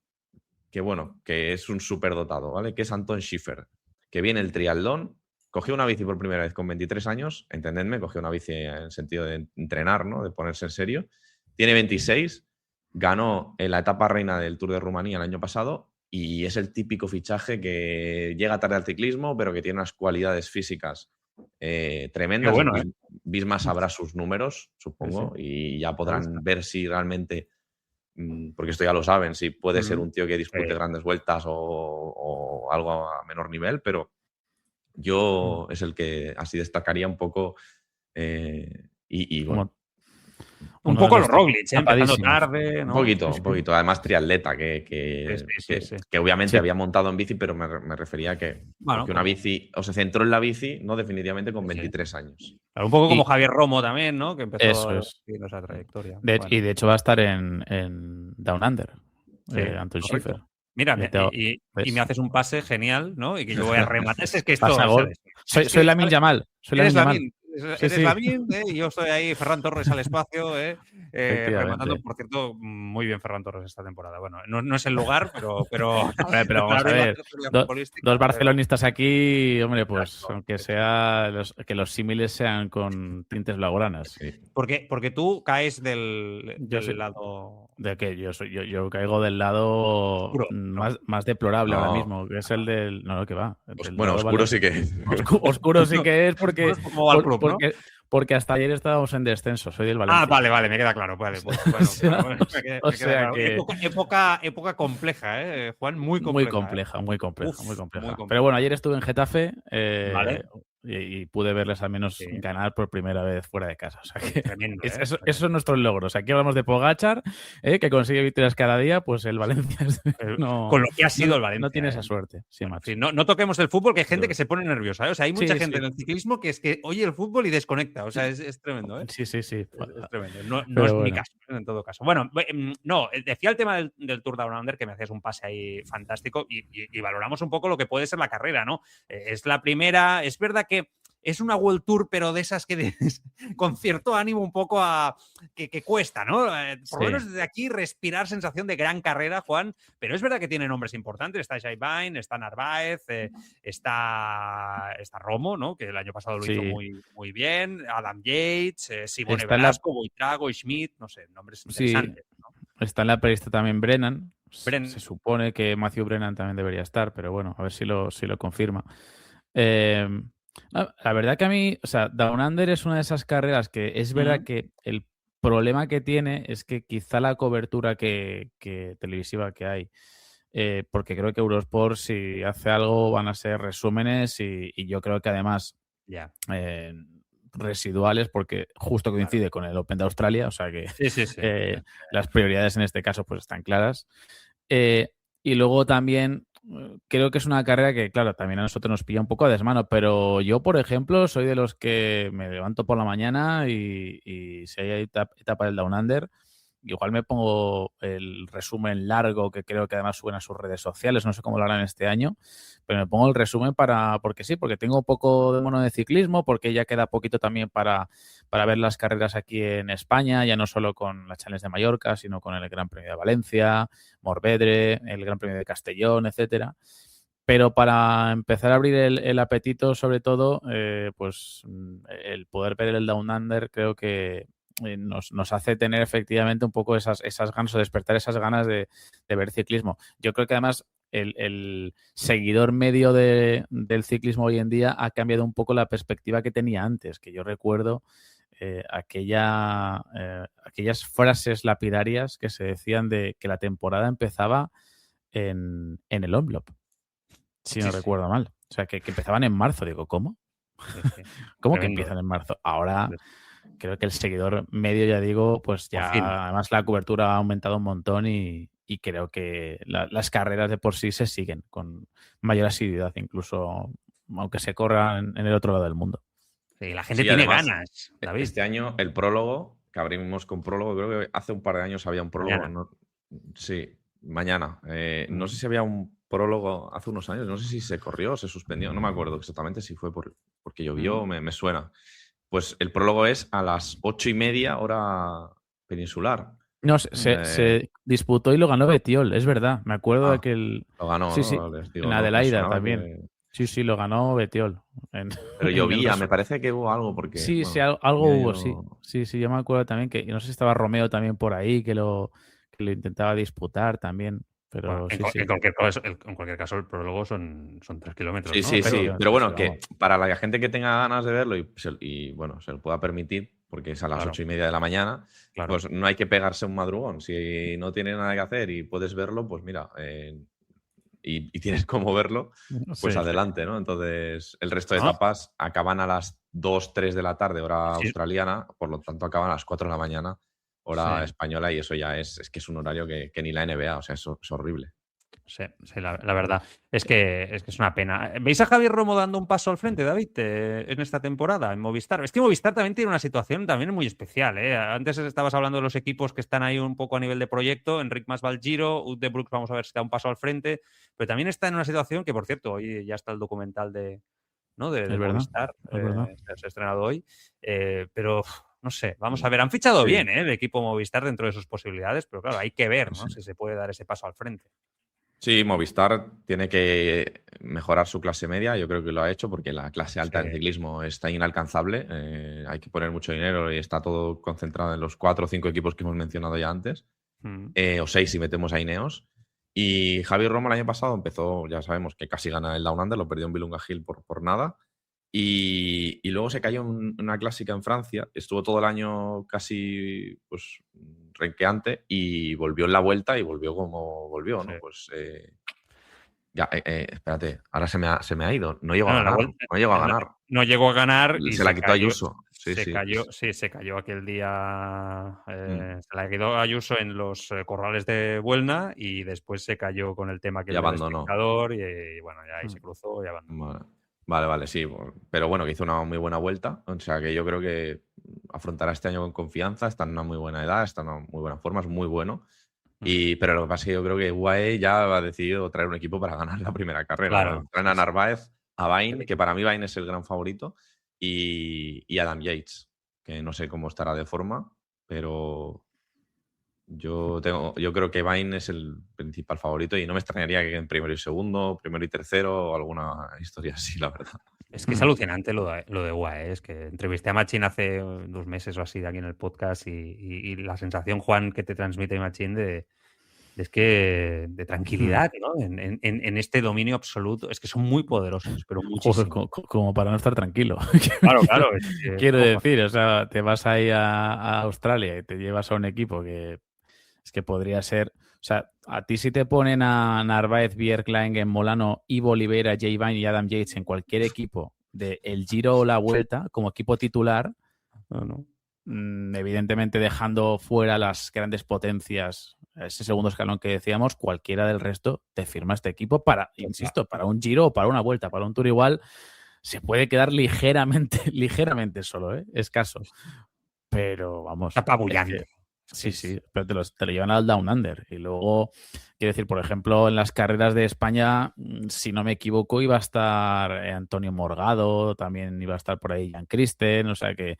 S11: es un superdotado, ¿vale? Que es Anton Schiffer, que viene el triatlón, cogió una bici por primera vez con 23 años, entendedme, cogió una bici en el sentido de entrenar, ¿no? De ponerse en serio. Tiene 26, ganó en la etapa reina del Tour de Rumanía el año pasado y es el típico fichaje que llega tarde al ciclismo, pero que tiene unas cualidades físicas tremendas.
S9: Bueno,
S11: Visma sabrá sus números, supongo, y ya podrán ver si realmente, porque esto ya lo saben, si puede ser un tío que dispute grandes vueltas o algo a menor nivel, pero yo es el que así destacaría un poco y bueno.
S9: Un poco los Roglic, empezando tarde, ¿no?
S11: Un poquito. Además, triatleta, que obviamente había montado en bici, pero me refería a que una bici, o se centró en la bici, no definitivamente con 23 años.
S9: Claro, un poco como Javier Romo también, ¿no? Que empezó esa trayectoria.
S10: Y de hecho va a estar en Down Under, Anton Schiffer.
S9: Mira, y me haces un pase genial, ¿no? Y que yo voy a rematar. Es que esto...
S10: Soy Lamine Yamal.
S9: Eres Lamine, y yo estoy ahí, Ferran Torres al espacio, rematando, por cierto, muy bien Ferran Torres esta temporada. Bueno, no es el lugar, pero
S10: vamos a ver, dos barcelonistas aquí, hombre, pues aunque sea que los símiles sean con tintes blaugranas.
S9: Porque tú caes del lado...
S10: ¿De qué? Yo caigo del lado más deplorable ahora mismo, que es el del... No, que va.
S11: Bueno, oscuro sí que es.
S10: Oscuro sí que es porque... Porque hasta ayer estábamos en descenso, soy del Valencia.
S9: Vale, me queda claro. Vale, pues, época compleja, Juan, muy compleja.
S10: Muy compleja. Pero bueno, ayer estuve en Getafe y pude verles al menos ganar por primera vez fuera de casa. O sea que tremendo, esos son nuestros logros. Aquí hablamos de Pogačar, que consigue victorias cada día, pues el Valencia
S9: con lo que ha sido el Valencia.
S10: No tiene esa suerte.
S9: No toquemos el fútbol, que hay gente que se pone nerviosa. O sea, hay mucha gente en el ciclismo que es que oye el fútbol y desconecta. O sea, es tremendo,
S10: Sí.
S9: Es tremendo. No es mi caso, en todo caso. Bueno, decía el tema del Tour Down Under, que me hacías un pase ahí fantástico y valoramos un poco lo que puede ser la carrera, ¿no? Es la primera, es verdad que es una World Tour, pero de esas que con cierto ánimo un poco que cuesta, ¿no? Por lo menos desde aquí respirar sensación de gran carrera, Juan, pero es verdad que tiene nombres importantes. Está Jai Vine, está Narváez, está Romo, ¿no? Que el año pasado lo hizo muy, muy bien, Adam Yates, Simone Velasco, Buitrago, Schmidt, no sé, nombres interesantes, ¿no?
S10: Está en la prelista también Brennan. Se supone que Matthew Brennan también debería estar, pero bueno, a ver si lo confirma. La verdad que a mí, o sea, Down Under es una de esas carreras que es verdad que el problema que tiene es que quizá la cobertura que televisiva que hay, porque creo que Eurosport si hace algo van a ser resúmenes y yo creo que además residuales porque justo coincide con el Open de Australia, o sea que las prioridades en este caso pues están claras. Y luego también creo que es una carrera que, claro, también a nosotros nos pilla un poco a desmano, pero yo, por ejemplo, soy de los que me levanto por la mañana y si hay etapa del Down Under, igual me pongo el resumen largo que creo que además suben a sus redes sociales, no sé cómo lo harán este año, pero me pongo el resumen porque tengo poco de mono de ciclismo, porque ya queda poquito también para ver las carreras aquí en España, ya no solo con la Challenge de Mallorca, sino con el Gran Premio de Valencia, Morvedre, el Gran Premio de Castellón, etcétera. Pero para empezar a abrir el apetito, sobre todo, pues el poder ver el Down Under creo que nos hace tener efectivamente un poco esas ganas o despertar esas ganas de ver ciclismo. Yo creo que además el seguidor medio del ciclismo hoy en día ha cambiado un poco la perspectiva que tenía antes, que yo recuerdo aquellas frases lapidarias que se decían de que la temporada empezaba en el Omloop, si no recuerdo mal. O sea, que empezaban en marzo. Digo, ¿cómo? ¿Cómo que empiezan en marzo? Ahora creo que el seguidor medio, ya digo, pues ya además la cobertura ha aumentado un montón y creo que las carreras de por sí se siguen con mayor asiduidad, incluso aunque se corran en el otro lado del mundo.
S9: Sí, la gente tiene ganas, David.
S11: Este año el prólogo, que abrimos con prólogo, creo que hace un par de años había un prólogo.
S9: Mañana.
S11: Mañana. No sé si había un prólogo hace unos años, no sé si se corrió o se suspendió, no me acuerdo exactamente si fue porque llovió, me suena. Pues el prólogo es a las 8:30 hora peninsular.
S10: No, se disputó y lo ganó Bettiol, es verdad. Me acuerdo de que
S11: lo ganó,
S10: sí,
S11: ¿no? Les digo,
S10: en Adelaida también. Sí, lo ganó Bettiol.
S11: Pero llovía, me parece que hubo algo porque...
S10: Sí, algo hubo, sí. Sí, yo me acuerdo también que no sé si estaba Romeo también por ahí, que lo intentaba disputar también. Pero
S9: bueno, en cualquier caso, el prólogo son 3 kilómetros.
S11: Sí,
S9: ¿no?
S11: sí. Pero bueno, que para la gente que tenga ganas de verlo y bueno, se lo pueda permitir, porque es a las 8:30 de la mañana, pues no hay que pegarse un madrugón. Si no tienes nada que hacer y puedes verlo, pues mira, y tienes cómo verlo, pues adelante, ¿no? Entonces, el resto de etapas acaban a las 2, 3 de la tarde, hora australiana, por lo tanto acaban a las 4 de la mañana, hora española, y eso ya es que es un horario que ni la NBA, o sea, eso es horrible.
S9: Sí, la verdad es que es una pena. ¿Veis a Javier Romo dando un paso al frente, David, en esta temporada en Movistar? Es que Movistar también tiene una situación también muy especial, ¿eh? Antes estabas hablando de los equipos que están ahí un poco a nivel de proyecto. Enric Mas va al Giro, Wout de Brooks vamos a ver si da un paso al frente, pero también está en una situación que, por cierto, hoy ya está el documental de Movistar, se ha estrenado hoy, pero no sé, vamos a ver, han fichado bien el equipo Movistar dentro de sus posibilidades, pero claro, hay que ver, ¿no? Si se puede dar ese paso al frente.
S11: Sí, Movistar tiene que mejorar su clase media, yo creo que lo ha hecho, porque la clase alta en ciclismo está inalcanzable, hay que poner mucho dinero y está todo concentrado en los 4 o 5 equipos que hemos mencionado ya antes, o 6 si metemos a Ineos. Y Javier Romo el año pasado empezó, ya sabemos que casi gana el Down Under, lo perdió en Willunga Hill por nada, y luego se cayó en una clásica en Francia, estuvo todo el año casi pues renqueante y volvió en la vuelta y volvió como volvió, ¿no? Pues espérate, ahora se me ha ido, no llegó a ganar.
S9: No llegó a ganar y
S11: se la quitó Ayuso.
S9: Se cayó aquel día, se la quedó Ayuso en los corrales de Buelna y después se cayó con el tema que
S11: y abandonó.
S9: Y bueno, ya ahí se cruzó y abandonó.
S11: Vale, sí, pero bueno, que hizo una muy buena vuelta, o sea que yo creo que afrontará este año con confianza, está en una muy buena edad, está en una muy buena forma, es muy bueno. Pero lo que pasa es que yo creo que UAE ya ha decidido traer un equipo para ganar la primera carrera.
S9: Claro.
S11: Traen a Narváez, a Bain, que para mí Bain es el gran favorito, y Adam Yates, que no sé cómo estará de forma, pero yo creo que Bain es el principal favorito y no me extrañaría que en primero y segundo, primero y tercero, o alguna historia así, la verdad.
S9: Es que es alucinante lo de UAE. Es que entrevisté a Machín hace 2 meses o así de aquí en el podcast y la sensación, Juan, que te transmite Machín de tranquilidad, ¿no? En este dominio absoluto. Es que son muy poderosos, pero muchísimo.
S10: Como para no estar tranquilo.
S9: Claro.
S10: Quiero decir, o sea, te vas ahí a Australia y te llevas a un equipo que es que podría ser... O sea, a ti si te ponen a Narváez, Bjerkreim, Molano, Ivo Oliveira, Jay Vine y Adam Yates en cualquier equipo de el Giro o la Vuelta como equipo titular, evidentemente dejando fuera las grandes potencias, ese segundo escalón que decíamos, cualquiera del resto te firma este equipo para, insisto, para un Giro o para una Vuelta, para un Tour igual se puede quedar ligeramente solo, escaso. Pero vamos.
S9: Apabullante.
S10: Sí, pero te lo llevan al Down Under. Y luego, quiero decir, por ejemplo, en las carreras de España, si no me equivoco, iba a estar Antonio Morgado, también iba a estar por ahí Jan Christen, o sea que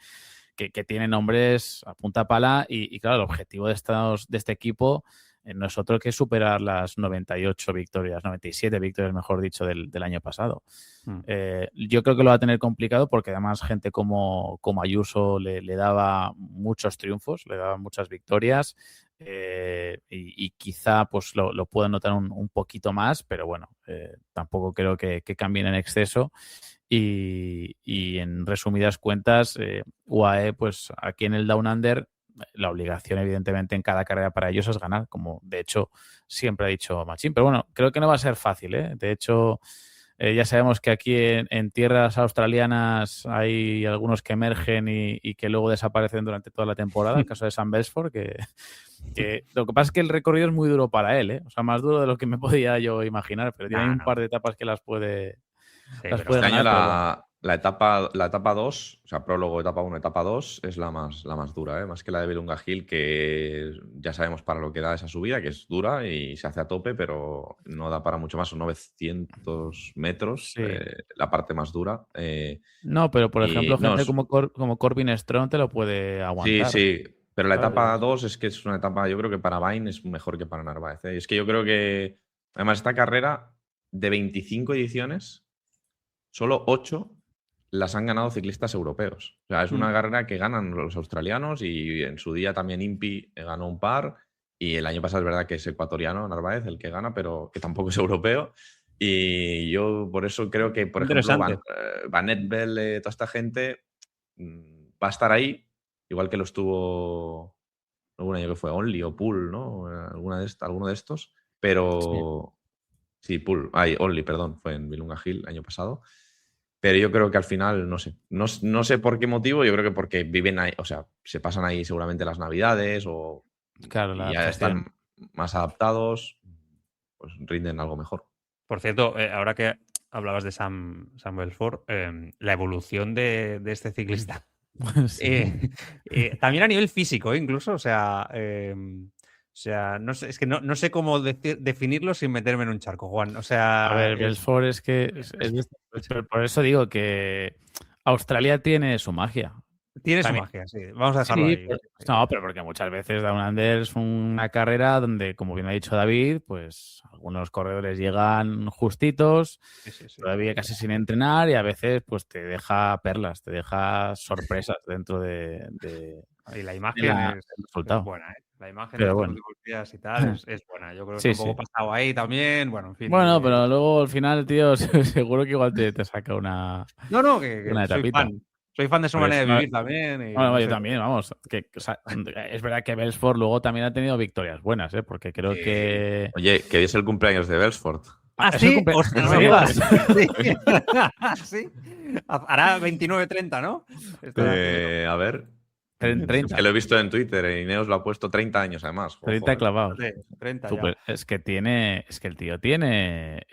S10: tiene nombres a punta pala y claro, el objetivo de este equipo no es otro que superar las 97 victorias, mejor dicho, del año pasado. Yo creo que lo va a tener complicado porque además gente como Ayuso le daba muchos triunfos, le daba muchas victorias y quizá pues lo puedan notar un poquito más, pero bueno, tampoco creo que cambien en exceso. Y en resumidas cuentas, UAE, pues aquí en el Down Under, la obligación, evidentemente, en cada carrera para ellos es ganar, como de hecho siempre ha dicho Machín. Pero bueno, creo que no va a ser fácil, ¿eh? De hecho, ya sabemos que aquí en tierras australianas hay algunos que emergen y que luego desaparecen durante toda la temporada. El caso de Sam Belsford, que lo que pasa es que el recorrido es muy duro para él, ¿eh? O sea, más duro de lo que me podía yo imaginar, pero tiene un par de etapas que las puede...
S11: Este año la etapa 2, o sea, prólogo, etapa 1, etapa 2, es la más dura, ¿eh? Más que la de Willunga Hill, que ya sabemos para lo que da esa subida, que es dura y se hace a tope, pero no da para mucho más, son 900 metros, la parte más dura.
S10: No, pero por ejemplo, gente como Corbin Strong te lo puede aguantar.
S11: Sí, pero la etapa 2 es que es una etapa, yo creo que para Bain es mejor que para Narváez, ¿eh? Y es que yo creo que, además, esta carrera de 25 ediciones, solo 8 las han ganado ciclistas europeos. O sea, es una carrera que ganan los australianos y en su día también Impi ganó un par Y el año pasado es verdad que es ecuatoriano, Narváez, el que gana, pero que tampoco es europeo. Y yo por eso creo que, por ejemplo, Van Etbel, toda esta gente va a estar ahí, igual que lo estuvo algún año que fue Only o Pool, ¿no? Alguno de estos. Pero sí, Pool. Only, perdón, fue en Vilunga Hill el año pasado. Pero yo creo que al final, no sé. No sé por qué motivo, yo creo que porque viven ahí, o sea, se pasan ahí seguramente las Navidades o
S10: claro,
S11: y ya están más adaptados, pues rinden algo mejor.
S9: Por cierto, ahora que hablabas de Sam Belfort, la evolución de este ciclista. También a nivel físico, incluso, o sea, no sé, es que no sé cómo definirlo sin meterme en un charco, Juan. O sea,
S10: a ver, Belfort es que por eso digo que Australia tiene su magia.
S9: Tiene su magia, sí. Vamos a dejarlo ahí.
S10: No, pero porque muchas veces Down Under es una carrera donde, como bien ha dicho David, pues algunos corredores llegan justitos, todavía casi sin entrenar, y a veces pues te deja perlas, te deja sorpresas dentro de
S9: y la imagen es buena, ¿eh? La imagen de los últimos días y tal es buena. Yo creo que está un poco pasado ahí también. Bueno, en fin.
S10: Bueno, pero luego al final, tío, seguro que igual te saca una etapita.
S9: Soy fan de su manera de vivir también. Y
S10: bueno, yo también, vamos. O sea, es verdad que Belfort luego también ha tenido victorias buenas, ¿eh? Porque creo que...
S11: Oye, que hoy es el cumpleaños de Belfort.
S9: ¿Sí? ¡Ostras, no digas! Sí. Hará 29-30, ¿no?
S11: A ver...
S10: 30.
S11: Es que lo he visto en Twitter, Ineos lo ha puesto 30 años además.
S10: 30 clavados.
S9: 30
S10: ya. Es que el tío tiene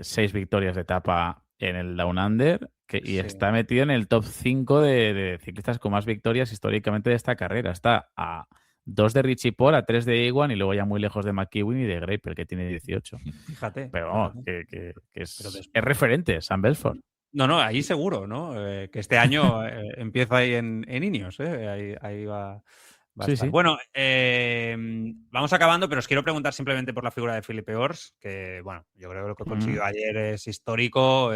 S10: 6 victorias de etapa en el Down Under y está metido en el top 5 de ciclistas con más victorias históricamente de esta carrera. Está a 2 de Richie Porte, a 3 de Ewan y luego ya muy lejos de McEwen y de Greipel, que tiene 18.
S9: Fíjate.
S10: Pero vamos, que es referente, Sam Belfort.
S9: No, ahí seguro, ¿no? Que este año empieza ahí en Ineos, ¿eh? Ahí va a estar. Bueno, vamos acabando, pero os quiero preguntar simplemente por la figura de Felipe Ors, que, bueno, yo creo que lo que consiguió ayer es histórico.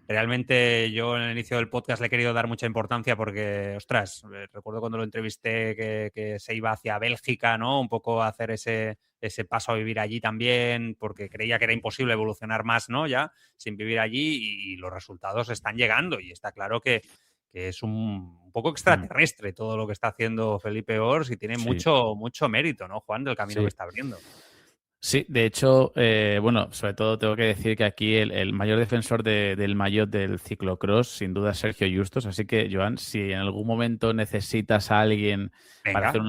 S9: Realmente yo en el inicio del podcast le he querido dar mucha importancia porque, ostras, recuerdo cuando lo entrevisté que se iba hacia Bélgica, ¿no? Un poco a hacer ese paso a vivir allí también, porque creía que era imposible evolucionar más, ¿no? Ya, sin vivir allí, y los resultados están llegando y está claro que es un poco extraterrestre todo lo que está haciendo Felipe Ors y tiene mucho mérito, ¿no, Juan, del camino que está abriendo?
S10: Sí, de hecho, bueno, sobre todo tengo que decir que aquí el mayor defensor del maillot del ciclocross, sin duda, es Sergio Justos. Así que, Joan, si en algún momento necesitas a alguien para hacer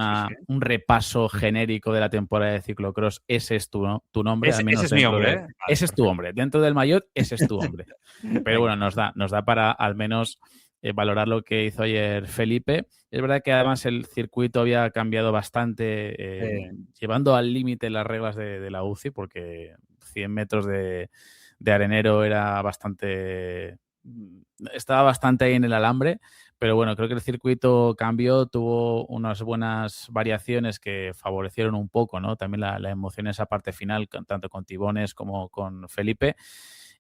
S10: un repaso genérico de la temporada de ciclocross, ese es tu nombre.
S9: Ese es mi hombre, ¿eh?
S10: Ese es tu hombre. Dentro del maillot, ese es tu hombre. Pero bueno, nos da para al menos valorar lo que hizo ayer Felipe. Es verdad que además el circuito había cambiado bastante, llevando al límite las reglas de la UCI, porque 100 metros de arenero estaba bastante ahí en el alambre, pero bueno, creo que el circuito cambió, tuvo unas buenas variaciones que favorecieron un poco, ¿no? También la emoción en esa parte final, tanto con Tibones como con Felipe.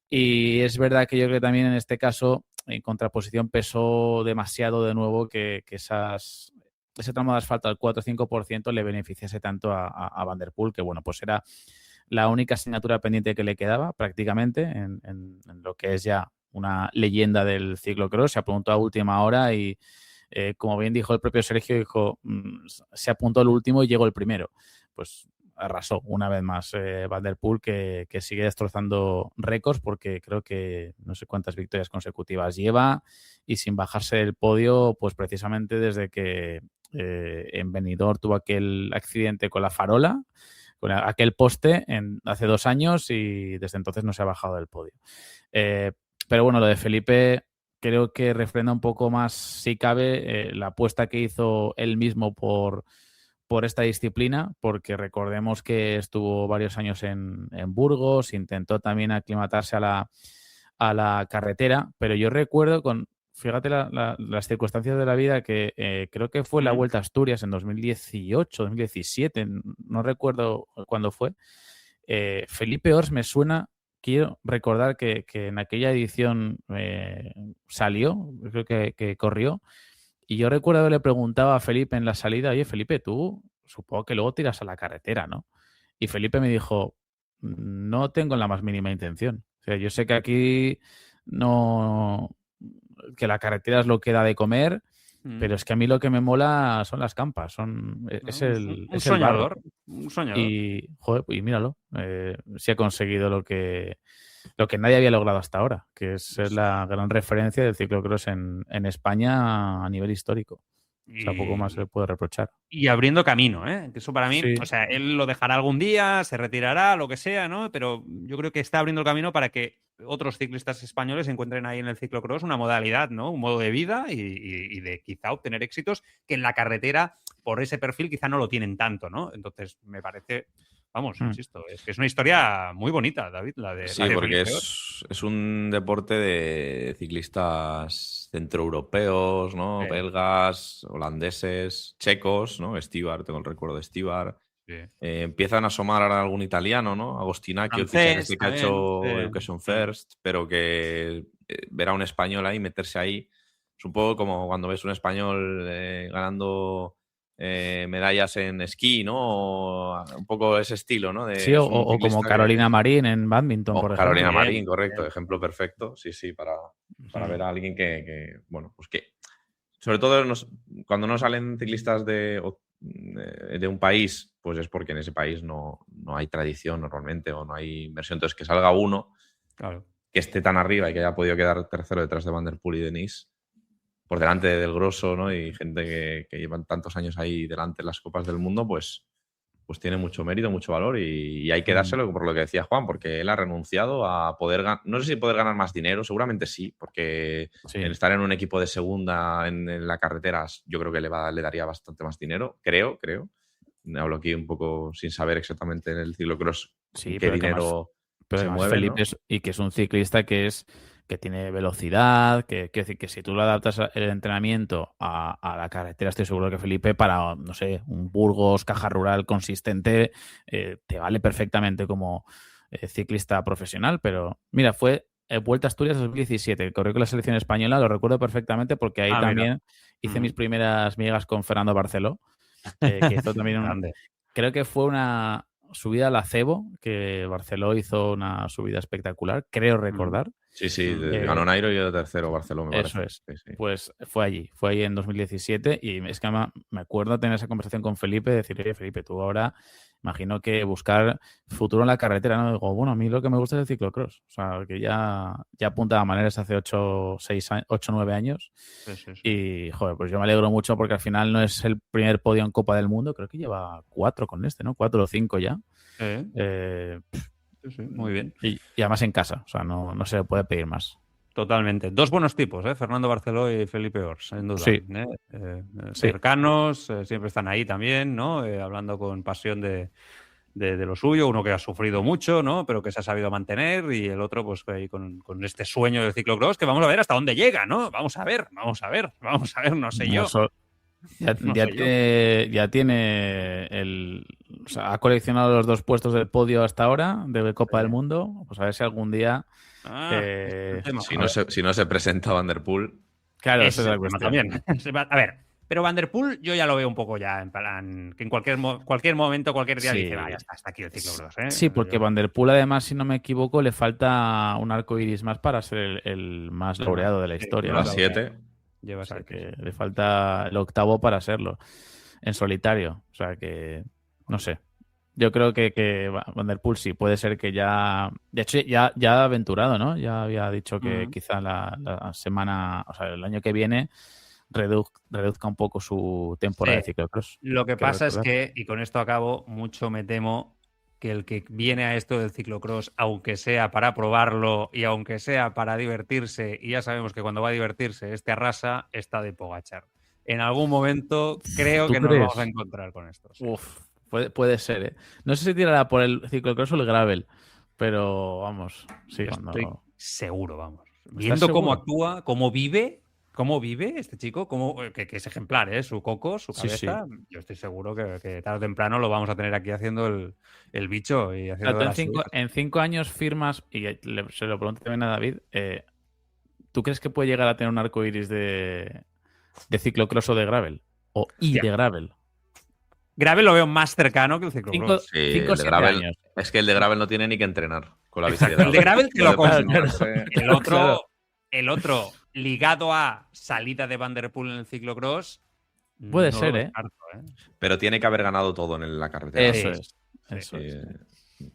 S10: Y es verdad que yo creo que también en este caso, en contraposición, pesó demasiado de nuevo que ese tramo de asfalto al 4 o 5% le beneficiase tanto a Van der Poel, que bueno, pues era la única asignatura pendiente que le quedaba prácticamente en lo que es ya una leyenda del ciclocross. Se apuntó a última hora y, como bien dijo el propio Sergio, se apuntó el último y llegó el primero. Pues arrasó una vez más Van der Poel, que sigue destrozando récords, porque creo que no sé cuántas victorias consecutivas lleva y sin bajarse del podio, pues precisamente desde que en Benidorm tuvo aquel accidente con la farola, con aquel poste hace 2 años, y desde entonces no se ha bajado del podio. Pero bueno, lo de Felipe creo que refrenda un poco más, si cabe, la apuesta que hizo él mismo por esta disciplina, porque recordemos que estuvo varios años en Burgos, intentó también aclimatarse a la carretera, pero yo recuerdo fíjate las circunstancias de la vida, que creo que fue la Vuelta a Asturias en 2018, 2017, no recuerdo cuándo fue. Felipe Ors me suena, quiero recordar que en aquella edición salió, creo que corrió. Y yo recuerdo que le preguntaba a Felipe en la salida, oye, Felipe, ¿tú supongo que luego tiras a la carretera, ¿no? Y Felipe me dijo, no tengo la más mínima intención. O sea, yo sé que aquí que la carretera es lo que da de comer, pero es que a mí lo que me mola son las campas, es el
S9: soñador,
S10: barro.
S9: Un soñador.
S10: Y, joder, y míralo, sí ha conseguido lo que nadie había logrado hasta ahora, que es ser la gran referencia del ciclocross en España a nivel histórico. O sea, poco más se le puede reprochar.
S9: Y abriendo camino, ¿eh? Que eso para mí,
S10: Sí.
S9: o sea, él lo dejará algún día, se retirará, lo que sea, ¿no? Pero yo creo que está abriendo el camino para que otros ciclistas españoles encuentren ahí en el ciclocross una modalidad, ¿no? Un modo de vida y de quizá obtener éxitos que en la carretera, por ese perfil, quizá no lo tienen tanto, ¿no? Entonces, me parece... Vamos, insisto, es que es una historia muy bonita, David, la de...
S11: Sí,
S9: la de
S11: porque
S9: Felipe.
S11: es un deporte de ciclistas centroeuropeos, ¿no?
S9: Sí.
S11: Belgas, holandeses, checos, ¿no? Stibar, tengo el recuerdo de Stibar.
S9: Sí.
S11: Empiezan a asomar ahora algún italiano, ¿no? Agostinaki, el
S9: Francés,
S11: que ha hecho
S9: también, sí.
S11: Education First, pero que ver a un español ahí, meterse ahí, es un poco como cuando ves un español ganando... medallas en esquí, ¿no? O un poco ese estilo, ¿no?
S10: Sí, o como Carolina Marín en badminton, por ejemplo.
S11: Carolina Marín, correcto, ejemplo perfecto, sí, para ver a alguien que bueno, pues que sobre todo cuando no salen ciclistas de un país, pues es porque en ese país no hay tradición normalmente o no hay inversión. Entonces, que salga uno que esté tan arriba y que haya podido quedar tercero detrás de Van der Poel y de Nice, por delante del grosso, ¿no? Y gente que llevan tantos años ahí delante en las Copas del Mundo, pues tiene mucho mérito, mucho valor y hay que dárselo por lo que decía Juan, porque él ha renunciado a poder ganar, no sé si poder ganar más dinero, seguramente sí, porque el estar en un equipo de segunda en la carretera yo creo que le daría bastante más dinero, creo. Hablo aquí un poco sin saber exactamente en el ciclocross qué dinero se mueve,
S10: Felipe,
S11: ¿no?
S10: y que es un ciclista que tiene velocidad, que si tú lo adaptas el entrenamiento a la carretera, estoy seguro que Felipe para, no sé, un Burgos, caja rural consistente, te vale perfectamente como ciclista profesional. Pero mira, fue Vuelta a Asturias 2017, corrió con la selección española, lo recuerdo perfectamente porque ahí también hice mis primeras migas con Fernando Barceló, que hizo también creo que fue una subida al Acebo, que Barceló hizo una subida espectacular, creo recordar.
S11: Sí, ganó Nairo y yo tercero Barceló, me
S10: eso
S11: parece.
S10: es.
S11: Sí.
S10: Pues fue allí en 2017 y es que me acuerdo tener esa conversación con Felipe, decir, oye, Felipe, tú ahora imagino que buscar futuro en la carretera, ¿no? Digo, bueno, a mí lo que me gusta es el ciclocross, o sea, que ya apuntaba maneras hace 8 o 9 años.
S9: Sí.
S10: Y, joder, pues yo me alegro mucho porque al final no es el primer podio en Copa del Mundo, creo que lleva 4 con ¿no? 4 o 5 ya.
S9: Sí, muy bien.
S10: Y además en casa, o sea, no se le puede pedir más.
S9: Totalmente. Dos buenos tipos, Fernando Barceló y Felipe Ors, sin duda.
S10: Sí.
S9: Cercanos, siempre están ahí también, ¿no? Hablando con pasión de lo suyo. Uno que ha sufrido mucho, ¿no? Pero que se ha sabido mantener, y el otro, pues ahí con este sueño del ciclocross, que vamos a ver hasta dónde llega, ¿no? Vamos a ver, no sé yo.
S10: Ya tiene o sea, ha coleccionado los 2 puestos del podio hasta ahora de Copa del Mundo. Pues a ver si algún día
S11: si no se presenta Van der Poel.
S10: Claro, esa es la cuestión
S9: también. A ver, pero Van der Poel yo ya lo veo un poco ya en plan que en cualquier momento, cualquier día dice, vaya, hasta aquí el ciclocross,
S10: Sí, porque Van der Poel, además, si no me equivoco, le falta un arco iris más para ser el más laureado de la historia.
S11: Lleva 7.
S10: O sea, que le falta el 8º para serlo en solitario. O sea que, no sé. Yo creo que Van der Poel sí, puede ser que ya... De hecho, ya ha aventurado, ¿no? Ya había dicho que quizá la semana, o sea, el año que viene reduzca un poco su temporada de ciclocross.
S9: Lo que pasa es que, y con esto acabo, mucho me temo que el que viene a esto del ciclocross, aunque sea para probarlo y aunque sea para divertirse, y ya sabemos que cuando va a divertirse arrasa, está de Pogačar. En algún momento creo que nos vamos a encontrar con esto. Sí.
S10: Puede ser, ¿eh? No sé si tirará por el ciclocross o el gravel, pero vamos, sí.
S9: Estoy seguro, vamos. Viendo cómo actúa, cómo vive este chico, que es ejemplar, su coco, su cabeza. Sí. Yo estoy seguro que tarde o temprano lo vamos a tener aquí haciendo el bicho. Y haciendo
S10: en 5 años firmas, y se lo pregunto también a David, ¿tú crees que puede llegar a tener un arco iris de ciclocross o de gravel? De gravel.
S9: Gravel lo veo más cercano que el ciclocross.
S11: Sí, el de Gravel, años. Es que el de Gravel no tiene ni que entrenar con la bici.
S9: El de Gravel te lo compro.
S11: Claro.
S9: El otro, ligado a salida de Van der Poel en el ciclocross.
S10: Puede ser,
S9: descarto,
S11: Pero tiene que haber ganado todo en la carretera.
S10: Eso es.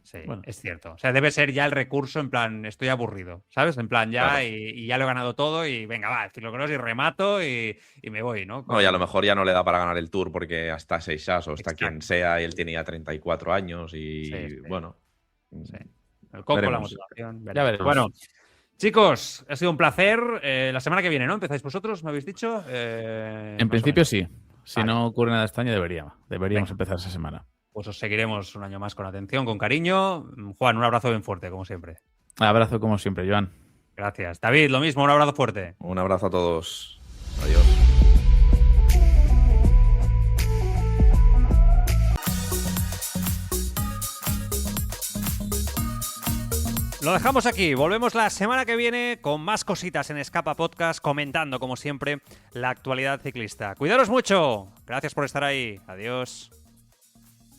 S9: Sí, bueno. Es cierto. O sea, debe ser ya el recurso en plan, estoy aburrido, ¿sabes? En plan, ya, claro. y ya lo he ganado todo y venga, va, el ciclocross y remato y me voy, ¿no?
S11: No, y a lo mejor ya no le da para ganar el Tour porque hasta Seixas o está quien sea y él tiene ya 34 años y bueno.
S9: Sí. El coco, veremos. La motivación. Ya veremos. Bueno, chicos, ha sido un placer. La semana que viene, ¿no? ¿Empezáis vosotros? ¿Me habéis dicho?
S10: En principio sí. Si no ocurre nada extraño, deberíamos empezar esa semana.
S9: Pues os seguiremos un año más con atención, con cariño. Juan, un abrazo bien fuerte, como siempre.
S10: Un abrazo como siempre, Joan.
S9: Gracias. David, lo mismo, un abrazo fuerte.
S11: Un abrazo a todos. Adiós.
S9: Lo dejamos aquí, volvemos la semana que viene con más cositas en Escapa Podcast, comentando como siempre la actualidad ciclista. Cuidaros mucho, gracias por estar ahí, adiós.